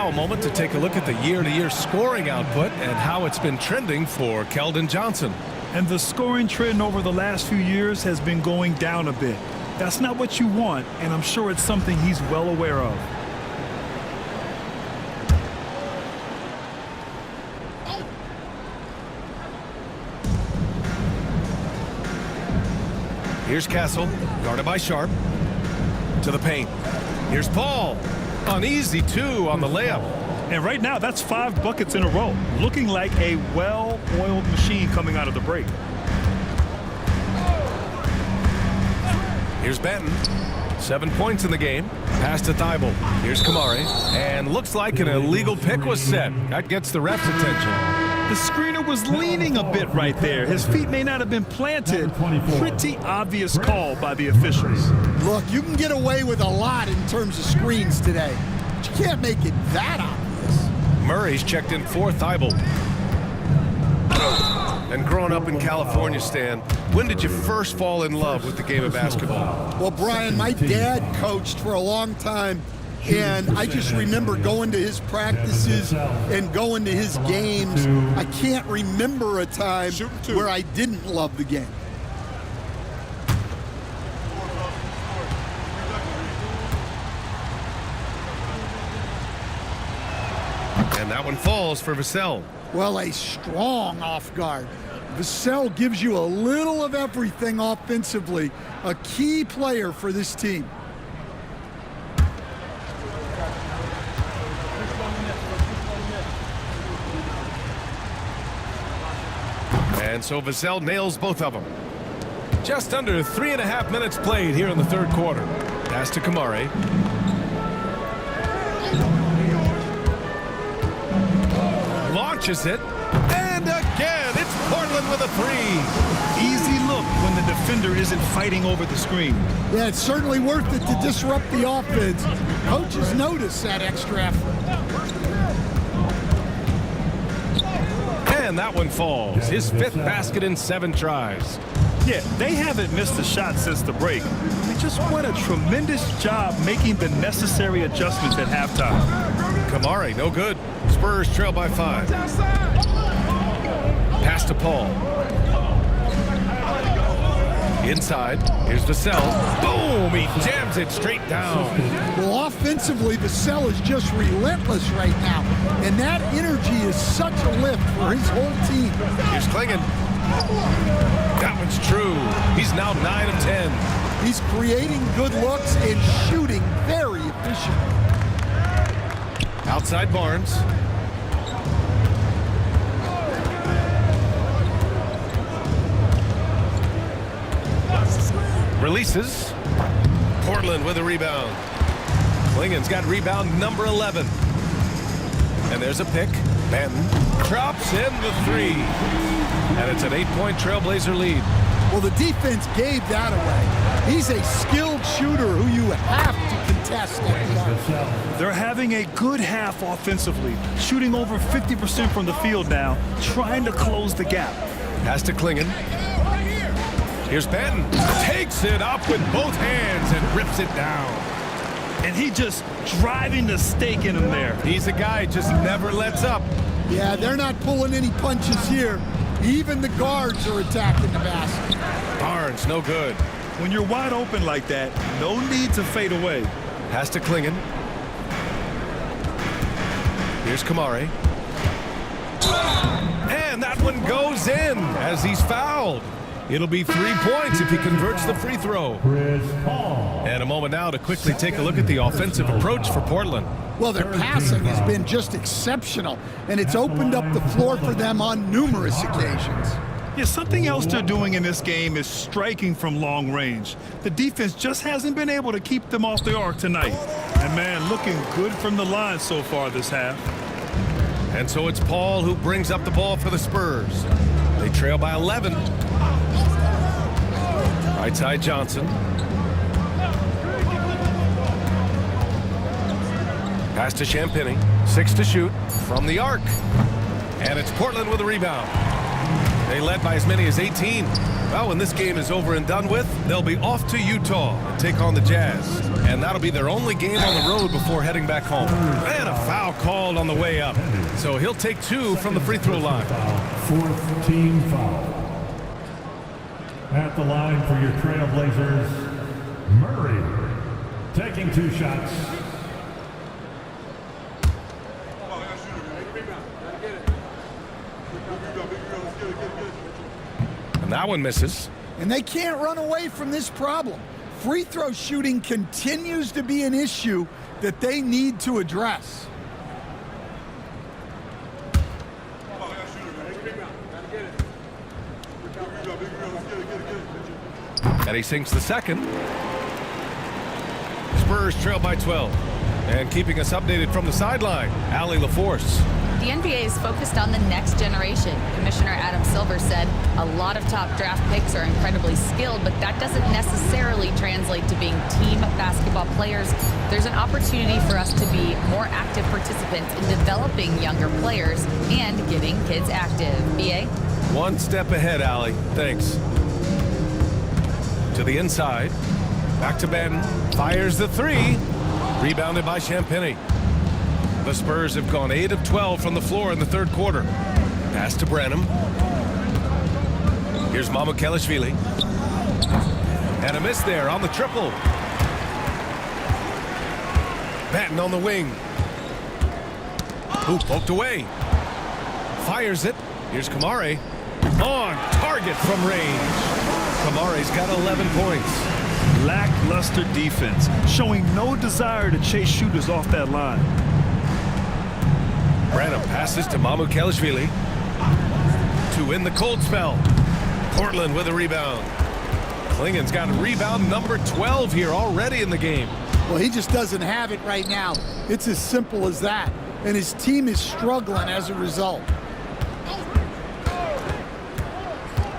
S1: Now a moment to take a look at the year-to-year scoring output and how it's been trending for Keldon Johnson.
S2: And the scoring trend over the last few years has been going down a bit. That's not what you want, and I'm sure it's something he's well aware of.
S1: Here's Castle, guarded by Sharp. To the paint. Here's Paul. An easy 2 on the layup.
S2: And right now, that's 5 buckets in a row. Looking like a well-oiled machine coming out of the break.
S1: Here's Benton. 7 points in the game. Pass to Thibault. Here's Kamari. And looks like an illegal pick was set. That gets the ref's attention.
S2: The screener was leaning a bit right there. His feet may not have been planted. Pretty obvious call by the officials.
S3: Look, you can get away with a lot in terms of screens today, but you can't make it that obvious.
S1: Murray's checked in for Thibault. And growing up in California, Stan, when did you first fall in love with the game of basketball?
S3: Well, Brian, my dad coached for a long time, and I just remember going to his practices and going to his games. I can't remember a time where I didn't love the game.
S1: And that one falls for Vassell.
S3: Well, a strong off guard. Vassell gives you a little of everything offensively. A key player for this team.
S1: And so Vassell nails both of them. Just under 3.5 minutes played here in the third quarter. Pass to Kamari. Launches it. And again, it's Portland with a 3.
S2: Easy look when the defender isn't fighting over the screen.
S3: Yeah, it's certainly worth it to disrupt the offense. Coaches notice that extra effort.
S1: And that one falls. His 5th basket in 7 tries.
S2: Yeah, they haven't missed a shot since the break. They just won a tremendous job making the necessary adjustments at halftime.
S1: Kamari, no good. Spurs trail by 5. Pass to Paul. Inside. Here's Vassell. Boom! He jams it straight down.
S3: Well, offensively, Vassell is just relentless right now. And that energy is such a lift for his whole team.
S1: Here's Klingon. That one's true. He's now 9 of 10.
S3: He's creating good looks and shooting very efficient.
S1: Outside Barnes. Releases. Portland with a rebound. Klingon's got rebound number 11. And there's a pick. Benton drops in the 3. And it's an 8-point Trailblazer lead.
S3: Well, the defense gave that away. He's a skilled shooter who you have to contest at the arc.
S2: They're having a good half offensively, shooting over 50% from the field now, trying to close the gap.
S1: Pass to Klingon. Here's Benton. Takes it up with both hands and rips it down.
S2: And he just driving the stake in him there.
S1: He's a guy who just never lets up.
S3: Yeah, they're not pulling any punches here. Even the guards are attacking the basket.
S1: Barnes, no good.
S2: When you're wide open like that, no need to fade away.
S1: Pass to Klingon. Here's Kamari. And that one goes in as he's fouled. It'll be 3 points if he converts the free throw. And a moment now to quickly take a look at the offensive approach for Portland.
S3: Well, their passing has been just exceptional, and it's opened up the floor for them on numerous occasions.
S2: Yeah, something else they're doing in this game is striking from long range. The defense just hasn't been able to keep them off the arc tonight. And, man, looking good from the line so far this half.
S1: And so it's Paul who brings up the ball for the Spurs. They trail by 11. Right side Johnson. Pass to Champagny. 6 to shoot from the arc. And it's Portland with a rebound. They led by as many as 18. Well, when this game is over and done with, they'll be off to Utah and take on the Jazz. And that'll be their only game on the road before heading back home. And a foul called on the way up. So he'll take 2 from the free throw line.
S5: 4th team foul. At the line for your Trailblazers, Murray, taking 2 shots.
S1: And that one misses.
S3: And they can't run away from this problem. Free throw shooting continues to be an issue that they need to address.
S1: And he sinks the second. Spurs trail by 12. And keeping us updated from the sideline, Allie LaForce.
S4: The NBA is focused on the next generation. Commissioner Adam Silver said a lot of top draft picks are incredibly skilled, but that doesn't necessarily translate to being team basketball players. There's an opportunity for us to be more active participants in developing younger players and getting kids active. BA?
S1: One step ahead, Allie. Thanks. To the inside. Back to Ben. Fires the 3. Rebounded by Champagny. The Spurs have gone 8 of 12 from the floor in the third quarter. Pass to Branham. Here's Mamukelashvili. And a miss there on the triple. Batten on the wing. Ooh, poked away. Fires it. Here's Kamare. On target from range. Kamare's got 11 points.
S2: Lackluster defense, showing no desire to chase shooters off that line.
S1: Branham passes to Mamukelashvili to win the cold spell. Portland with a rebound. Klingen's got rebound number 12 here already in the game.
S3: Well, he just doesn't have it right now. It's as simple as that. And his team is struggling as a result.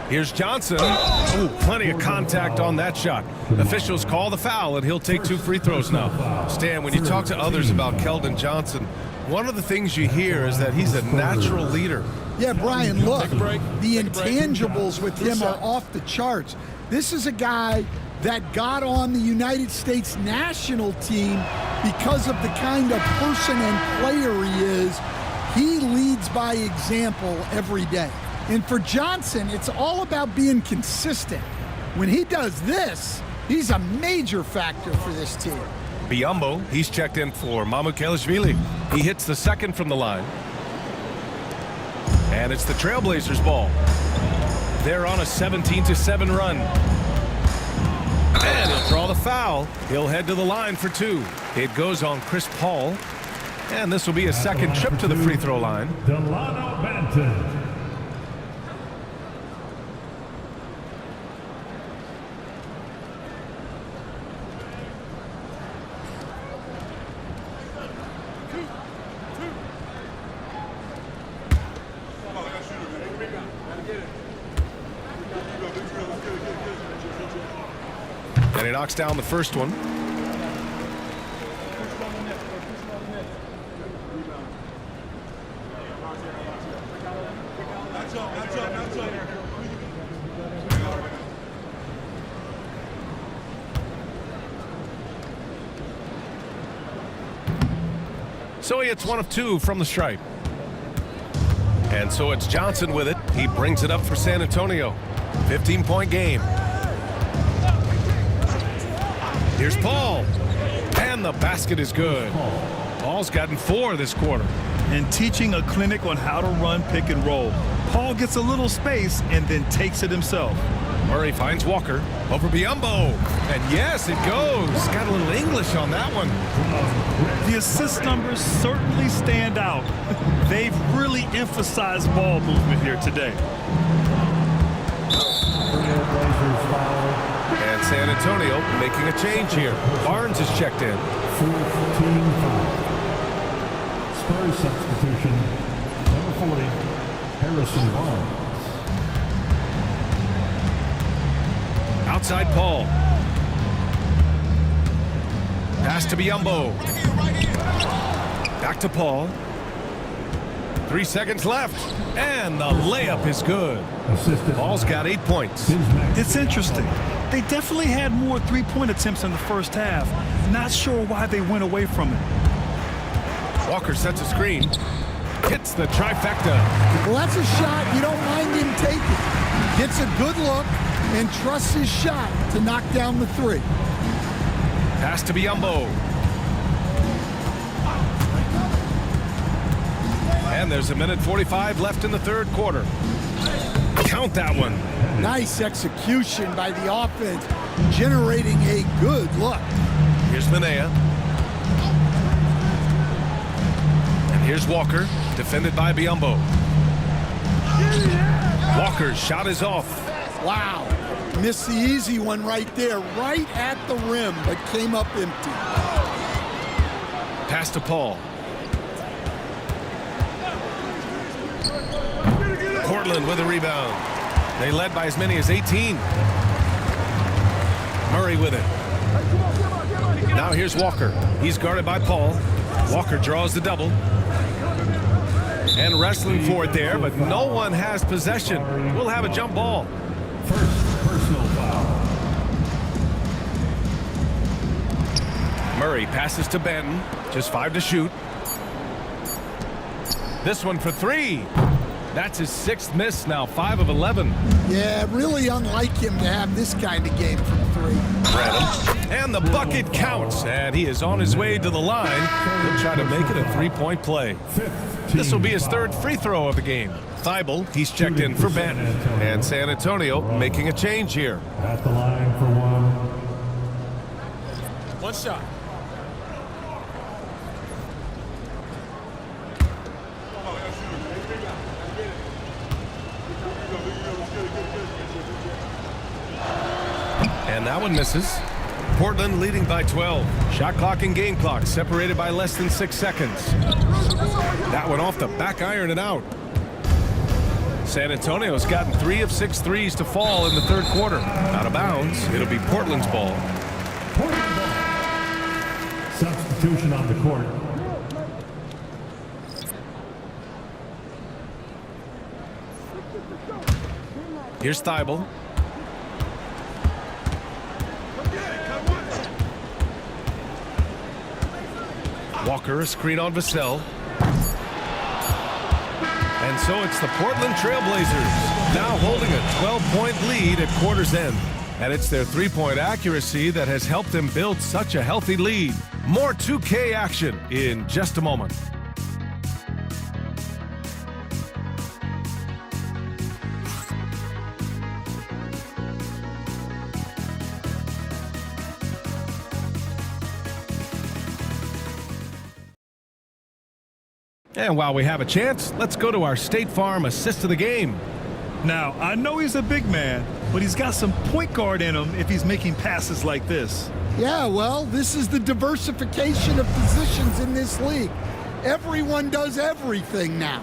S1: Here's Johnson. Ooh, plenty of contact on that shot. Officials call the foul, and he'll take 2 free throws now. Stan, when you talk to others about Keldon Johnson, one of the things you hear is that he's a natural leader.
S3: Yeah, Brian, look, the intangibles with him are off the charts. This is a guy that got on the United States national team because of the kind of person and player he is. He leads by example every day. And for Johnson, it's all about being consistent. When he does this, he's a major factor for this team.
S1: Biyombo, he's checked in for Mamukelashvili. He hits the second from the line. And it's the Trailblazers' ball. They're on a 17-7 run. And he'll draw the foul. He'll head to the line for 2. It goes on Chris Paul. And this will be a second trip to the free throw line.
S5: Delano Banton.
S1: And he knocks down the first one. So he hits 1 of 2 from the stripe. And so it's Johnson with it. He brings it up for San Antonio. 15-point game. Here's Paul. And the basket is good. Paul's gotten 4 this quarter.
S2: And teaching a clinic on how to run pick and roll. Paul gets a little space and then takes it himself.
S1: Murray finds Walker over Biyombo. And yes, it goes. Got a little English on that one.
S2: The assist numbers certainly stand out. They've really emphasized ball movement here today.
S1: And San Antonio making a change here. Barnes is checked in.
S5: 4th team foul. Spurs substitution, number 40, Harrison Barnes.
S1: Outside Paul. Pass to Biyombo. Back to Paul. 3 seconds left. And the layup is good. Paul's got 8 points.
S2: It's interesting. They definitely had more three-point attempts in the first half. Not sure why they went away from it.
S1: Walker sets a screen. Hits the trifecta.
S3: Well, that's a shot you don't mind him taking. Gets a good look and trusts his shot to knock down the three.
S1: Pass to Biyombo. And there's 1:45 left in the third quarter. Count that one.
S3: Nice execution by the offense, generating a good look.
S1: Here's Minea. And here's Walker, defended by Biyombo. Walker's shot is off.
S3: Wow. Missed the easy one right there, right at the rim, but came up empty.
S1: Pass to Paul. Portland with a rebound. They led by as many as 18. Murray with it. Now here's Walker. He's guarded by Paul. Walker draws the double. And wrestling for it there, but no one has possession. We'll have a jump ball.
S5: First personal foul.
S1: Murray passes to Benton. Just 5 to shoot. This one for 3. That's his 6th miss now, 5 of 11.
S3: Yeah, really unlike him to have this kind of game from 3.
S1: And the bucket counts, and he is on his way to the line. He'll try to make it a 3-point play. This will be his 3rd free throw of the game. Thibault, he's checked in for Benton. And San Antonio making a change here.
S5: At the line for one.
S6: One shot.
S1: And that one misses. Portland leading by 12. Shot clock and game clock separated by less than 6 seconds. That one off the back iron and out. San Antonio's gotten 3 of 6 threes to fall in the third quarter. Out of bounds, it'll be Portland's ball.
S5: Portland ball. Substitution on the court.
S1: Here's Thibault. Walker, a screen on Vassell. And so it's the Portland Trailblazers now holding a 12-point lead at quarter's end. And it's their three-point accuracy that has helped them build such a healthy lead. More 2K action in just a moment. And while we have a chance, let's go to our State Farm assist of the game.
S2: Now, I know he's a big man, but he's got some point guard in him if he's making passes like this.
S3: Yeah, well, this is the diversification of positions in this league. Everyone does everything now.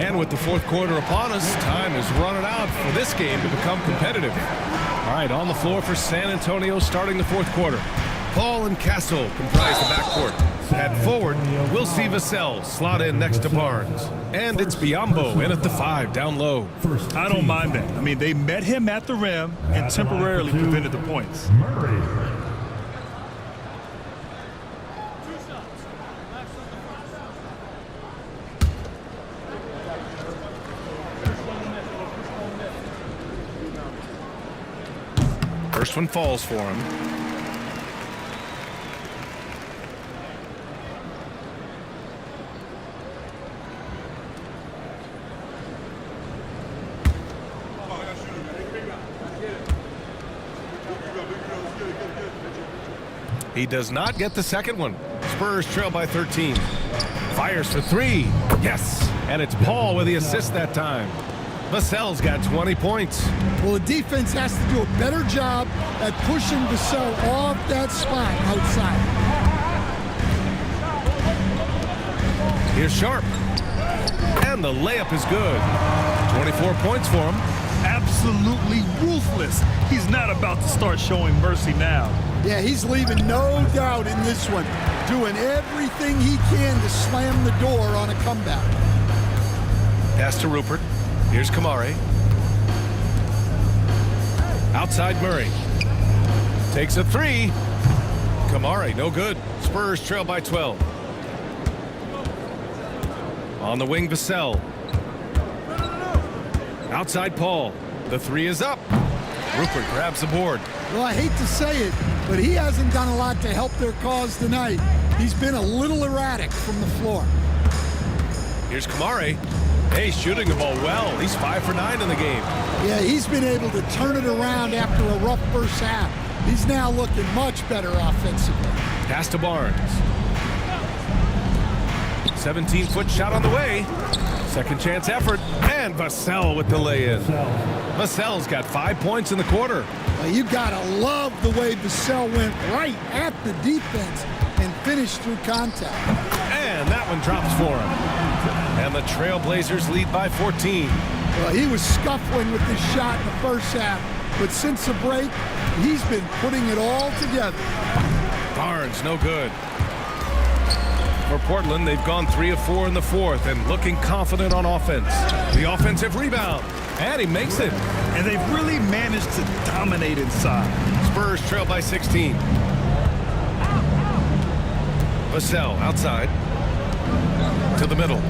S1: And with the fourth quarter upon us, time is running out for this game to become competitive. All right, on the floor for San Antonio starting the fourth quarter. Paul and Castle comprise the backcourt. At forward, we'll see Vassell slot in next to Barnes. And it's Biyombo in at the 5 down low.
S2: I don't mind that. I mean, they met him at the rim and temporarily prevented the points.
S5: Murray.
S1: First one falls for him. He does not get the second one. Spurs trail by 13. Fires for 3. Yes. And it's Paul with the assist that time. Vassell's got 20 points.
S3: Well, the defense has to do a better job at pushing Vassell off that spot outside.
S1: Here's Sharp. And the layup is good. 24 points for him.
S2: Absolutely. absolutely ruthless. He's not about to start showing mercy now.
S3: Yeah, he's leaving no doubt in this one, doing everything he can to slam the door on a comeback.
S1: Pass to Rupert. Here's Kamare. Outside Murray. Takes a three. Kamare, no good. Spurs trail by 12. On the wing, Vassell. Outside Paul. The three is up. Rupert grabs the board.
S3: Well, I hate to say it, but he hasn't done a lot to help their cause tonight. He's been a little erratic from the floor.
S1: Here's Kamare. Hey, shooting the ball well. He's 5 for 9 in the game.
S3: Yeah, he's been able to turn it around after a rough first half. He's now looking much better offensively.
S1: Pass to Barnes. 17-foot shot on the way. Second chance effort. And Vassell with the lay-in. Vassell's got 5 points in the quarter.
S3: You gotta love the way Vassell went right at the defense and finished through contact.
S1: And that one drops for him. And the Trailblazers lead by 14.
S3: Well, he was scuffling with this shot in the first half, but since the break, he's been putting it all together.
S1: Barnes, no good. For Portland, they've gone 3 of 4 in the fourth and looking confident on offense. The offensive rebound, and he makes it.
S2: And they've really managed to dominate inside.
S1: Spurs trail by 16. Vassell outside. To the middle.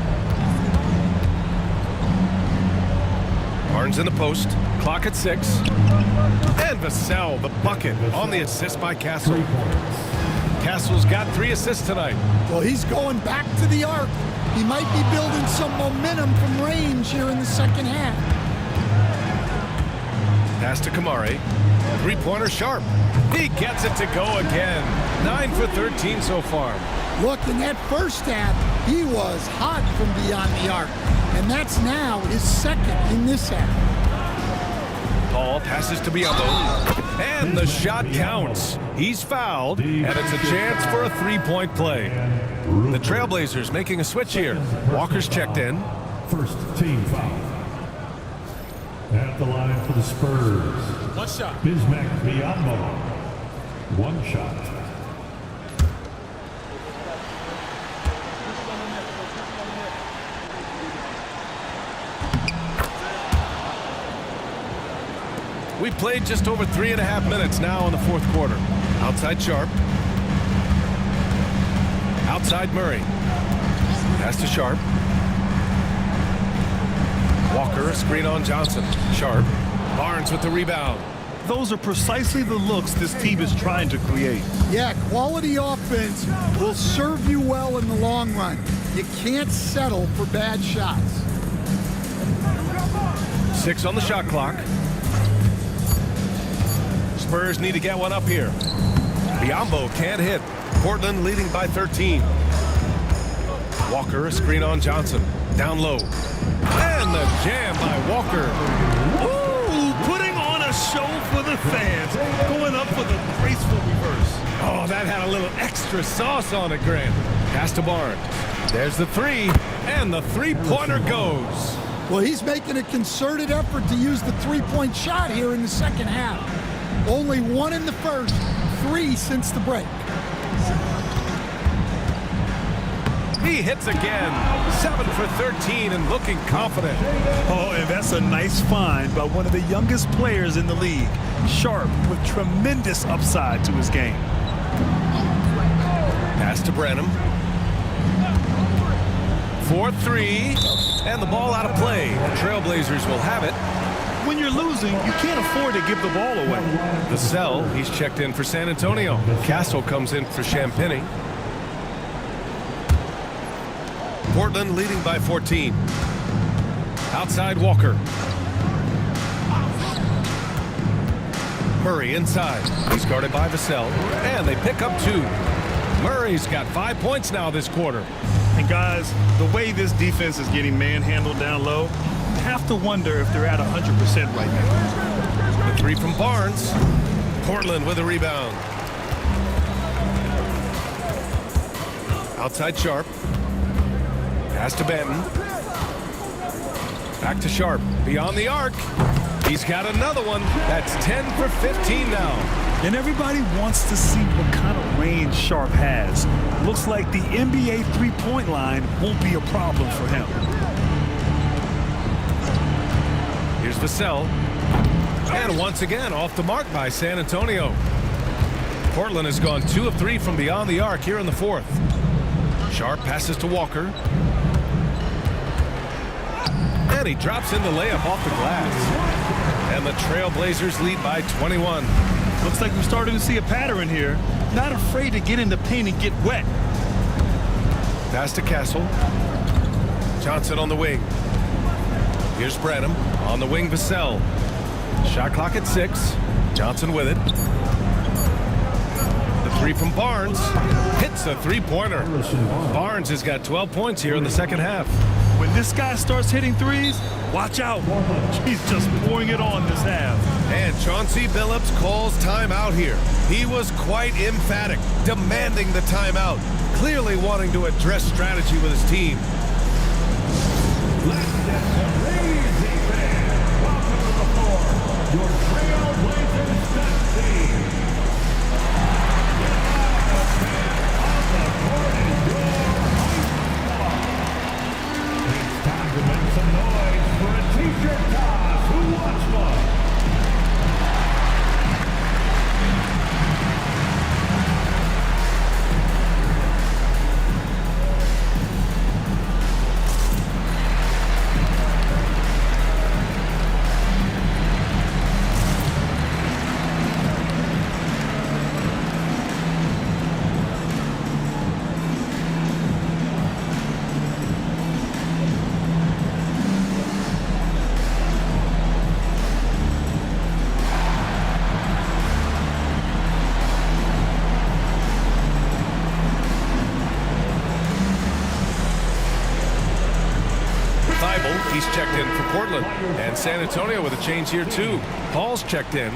S1: Barnes in the post. Clock at 6. And Vassell, the bucket, on the assist by Castle. Castle's got 3 assists tonight.
S3: Well, he's going back to the arc. He might be building some momentum from range here in the second half.
S1: Pass to Kamare. Three-pointer Sharp. He gets it to go again. 9 for 13 so far.
S3: Look, in that first half, he was hot from beyond the arc. And that's now his second in this half.
S1: Paul passes to Biombo. And the shot counts. He's fouled, and it's a chance for a three-point play. The Trailblazers making a switch here. Walker's checked in.
S5: First team foul. At the line for the Spurs.
S6: One shot.
S5: Bismack Biyombo. One shot.
S1: We played just over 3.5 minutes now in the fourth quarter. Outside Sharp. Outside Murray. Pass to Sharp. Walker, a screen on Johnson. Sharp. Barnes with the rebound.
S2: Those are precisely the looks this team is trying to create.
S3: Yeah, quality offense will serve you well in the long run. You can't settle for bad shots.
S1: 6 on the shot clock. Spurs need to get one up here. Biombo can't hit. Portland leading by 13. Walker, a screen on Johnson. Down low. And the jam by Walker.
S2: Ooh, putting on a show for the fans. Going up for the graceful reverse.
S1: Oh, that had a little extra sauce on it, Grant. Pass to Barnes. There's the three. And the three-pointer goes.
S3: Well, he's making a concerted effort to use the three-point shot here in the second half. Only 1 in the first, 3 since the break.
S1: He hits again. 7 for 13 and looking confident.
S2: Oh, and that's a nice find by one of the youngest players in the league. Sharp with tremendous upside to his game.
S1: Pass to Branham. 4-3. And the ball out of play. The Trailblazers will have it.
S2: When you're losing, you can't afford to give the ball away.
S1: Vassell, he's checked in for San Antonio. Castle comes in for Champagny. Portland leading by 14. Outside Walker. Murray inside. He's guarded by Vassell. And they pick up 2. Murray's got 5 points now this quarter.
S2: And guys, the way this defense is getting manhandled down low, you have to wonder if they're at 100% right now.
S1: The three from Barnes. Portland with a rebound. Outside Sharp. Pass to Benton. Back to Sharp. Beyond the arc. He's got another one. That's 10 for 15 now.
S2: And everybody wants to see what kind of range Sharp has. Looks like the NBA three-point line won't be a problem for him.
S1: Here's Vassell. And once again, off the mark by San Antonio. Portland has gone 2 of 3 from beyond the arc here in the fourth. Sharp passes to Walker. And he drops in the layup off the glass. And the Trailblazers lead by 21.
S2: Looks like we're starting to see a pattern here. Not afraid to get in the paint and get wet.
S1: Pass to Castle. Johnson on the wing. Here's Branham on the wing. Vassell. Shot clock at 6. Johnson with it. The three from Barnes. Hits a three-pointer. Barnes has got 12 points here in the second half.
S2: When this guy starts hitting threes, watch out. He's just pouring it on this half.
S1: And Chauncey Billups calls timeout here. He was quite emphatic, demanding the timeout, clearly wanting to address strategy with his team.
S5: Let's get some crazy fans. Welcome to the floor, your Trailblazers stat team. It's time to make some noise for a t-shirt toss. Who wants one?
S1: He's checked in for Portland. And San Antonio with a change here too. Paul's checked in.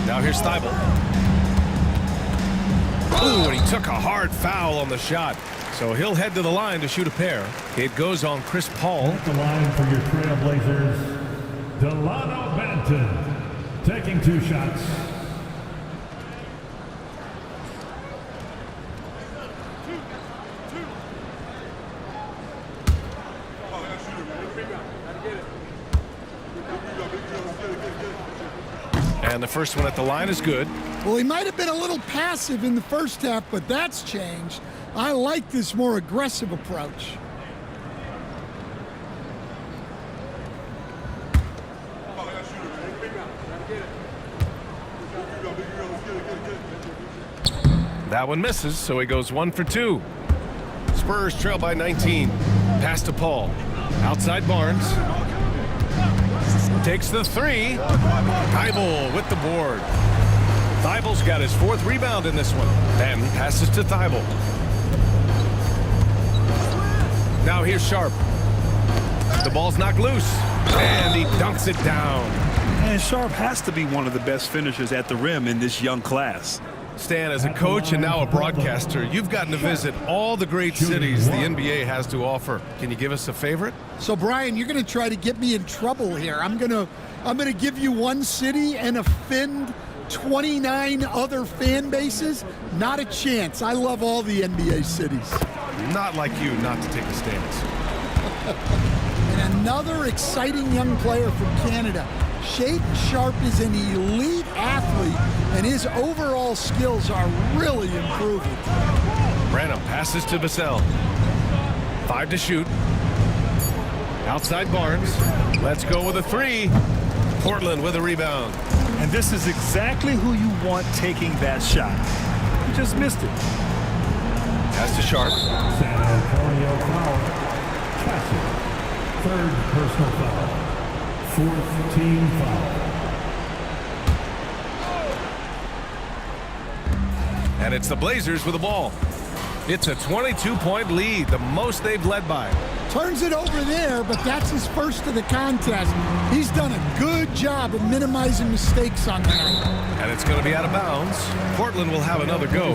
S1: Now here's Thibault. Ooh, and he took a hard foul on the shot. So he'll head to the line to shoot a pair. It goes on Chris Paul.
S5: At the line for your Trailblazers, Delano Banton, taking 2 shots.
S1: And the first one at the line is good.
S3: Well, he might have been a little passive in the first half, but that's changed. I like this more aggressive approach.
S1: That one misses, so he goes 1 for 2. Spurs trail by 19. Pass to Paul. Outside Barnes. Takes the 3. Thibault with the board. Thibault's got his 4th rebound in this one. And passes to Thibault. Now here's Sharp. The ball's knocked loose. And he dunks it down.
S2: And Sharp has to be one of the best finishers at the rim in this young class.
S1: Stan, as a coach and now a broadcaster, you've gotten to visit all the great cities the NBA has to offer. Can you give us a favorite?
S3: So, Brian, you're going to try to get me in trouble here. I'm going to give you one city and offend 29 other fan bases. Not a chance. I love all the NBA cities.
S1: Not like you not to take a stance.
S3: And another exciting young player from Canada. Shaedon Sharp is an elite athlete, and his overall skills are really improving.
S1: Branham passes to Vassell. 5 to shoot. Outside Barnes. Let's go with a 3. Portland with a rebound.
S2: And this is exactly who you want taking that shot. You just missed it.
S1: Pass to Sharp.
S5: San Antonio foul. Castle. 3rd personal foul. 4th team foul.
S1: And it's the Blazers with the ball. It's a 22-point lead, the most they've led by.
S3: Turns it over there, but that's his first of the contest. He's done a good job of minimizing mistakes on the night.
S1: And it's going to be out of bounds. Portland will have another go.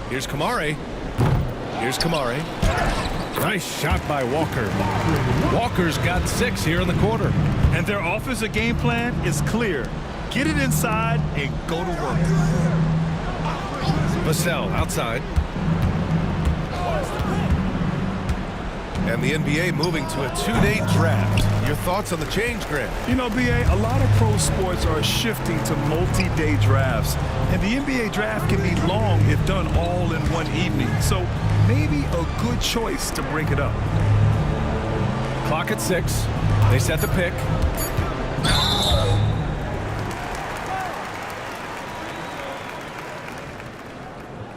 S1: Here's Kamari. Here's Kamari. Nice shot by Walker. Walker's got 6 here in the quarter.
S2: And their offensive game plan is clear. Get it inside and go to work.
S1: Vassell outside. And the NBA moving to a 2-day draft. Your thoughts on the change, Grant?
S2: You know, BA, a lot of pro sports are shifting to multi-day drafts. And the NBA draft can be long if done all in one evening. So maybe a good choice to break it up.
S1: Clock at 6. They set the pick.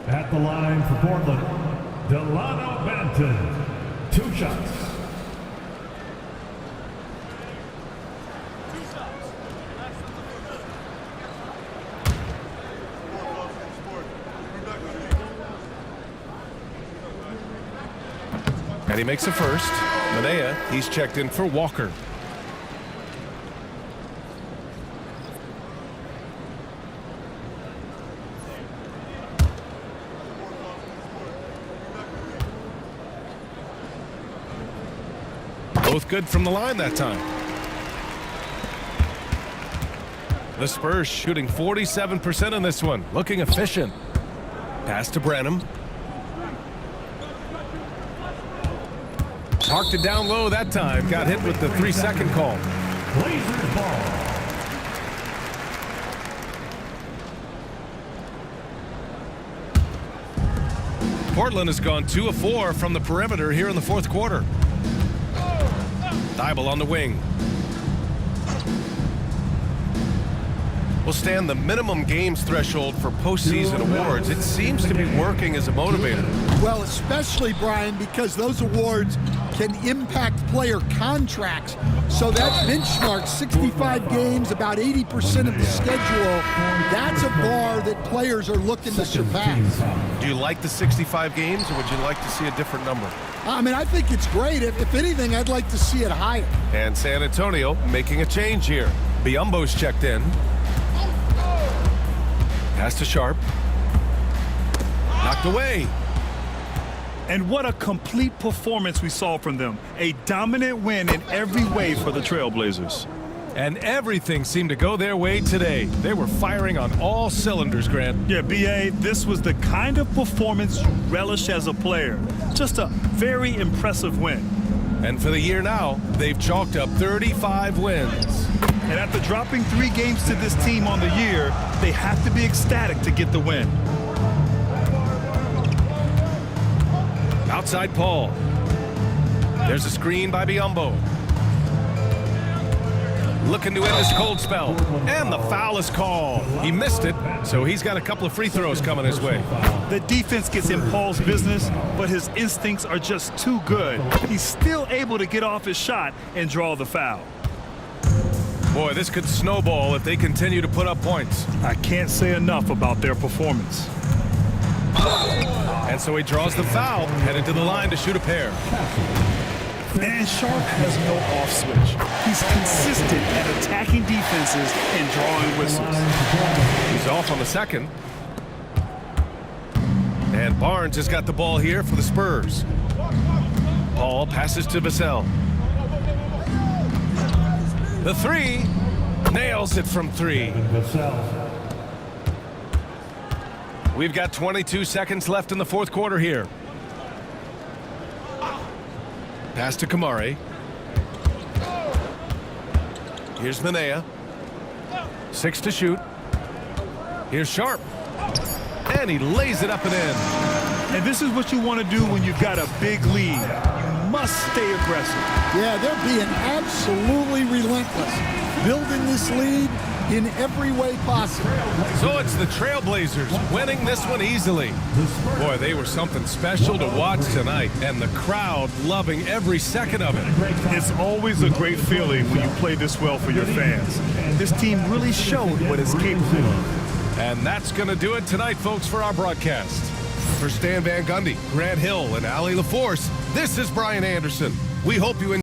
S5: At the line for Portland, Delano Banton. 2 shots.
S1: And he makes the first. Manea, he's checked in for Walker. Both good from the line that time. The Spurs shooting 47% in this one. Looking efficient. Pass to Branham. Parked it down low that time. Got hit with the 3-second call.
S5: Blazers ball.
S1: Portland has gone 2 of 4 from the perimeter here in the fourth quarter. Thibault on the wing. Will stand the minimum games threshold for postseason awards. It seems to be working as a motivator.
S3: Well, especially, Brian, because those awards can impact player contracts. So that benchmark, 65 games, about 80% of the schedule, that's a bar that players are looking to surpass.
S1: Do you like the 65 games, or would you like to see a different number?
S3: I mean, I think it's great. If anything, I'd like to see it higher.
S1: And San Antonio making a change here. Biyombo's checked in. Pass to Sharp. Knocked away.
S2: And what a complete performance we saw from them. A dominant win in every way for the Trailblazers.
S1: And everything seemed to go their way today. They were firing on all cylinders, Grant.
S2: Yeah, BA, this was the kind of performance you relish as a player. Just a very impressive win.
S1: And for the year now, they've chalked up 35 wins.
S2: And after dropping 3 games to this team on the year, they have to be ecstatic to get the win.
S1: Outside Paul. There's a screen by Biyombo. Looking to end this cold spell. And the foul is called. He missed it, so he's got a couple of free throws coming his way.
S2: The defense gets in Paul's business, but his instincts are just too good. He's still able to get off his shot and draw the foul.
S1: Boy, this could snowball if they continue to put up points.
S2: I can't say enough about their performance.
S1: And so he draws the foul, headed to the line to shoot a pair.
S2: And Sharp has no off switch. He's consistent at attacking defenses and drawing whistles.
S1: He's off on the second. And Barnes has got the ball here for the Spurs. Paul passes to Vassell. The 3, nails it from 3. We've got 22 seconds left in the fourth quarter here. Pass to Kamari. Here's Manea. 6 to shoot. Here's Sharp. And he lays it up and in.
S2: And this is what you want to do when you've got a big lead. You must stay aggressive.
S3: Yeah, they're being absolutely relentless. Building this lead, in every way possible.
S1: So it's the Trailblazers winning this one easily. Boy, they were something special to watch tonight, and the crowd loving every second of it.
S2: It's always a great feeling when you play this well for your fans. This team really showed what it's capable of.
S1: And that's going to do it tonight, folks, for our broadcast. For Stan Van Gundy, Grant Hill, and Allie LaForce, this is Brian Anderson. We hope you enjoy.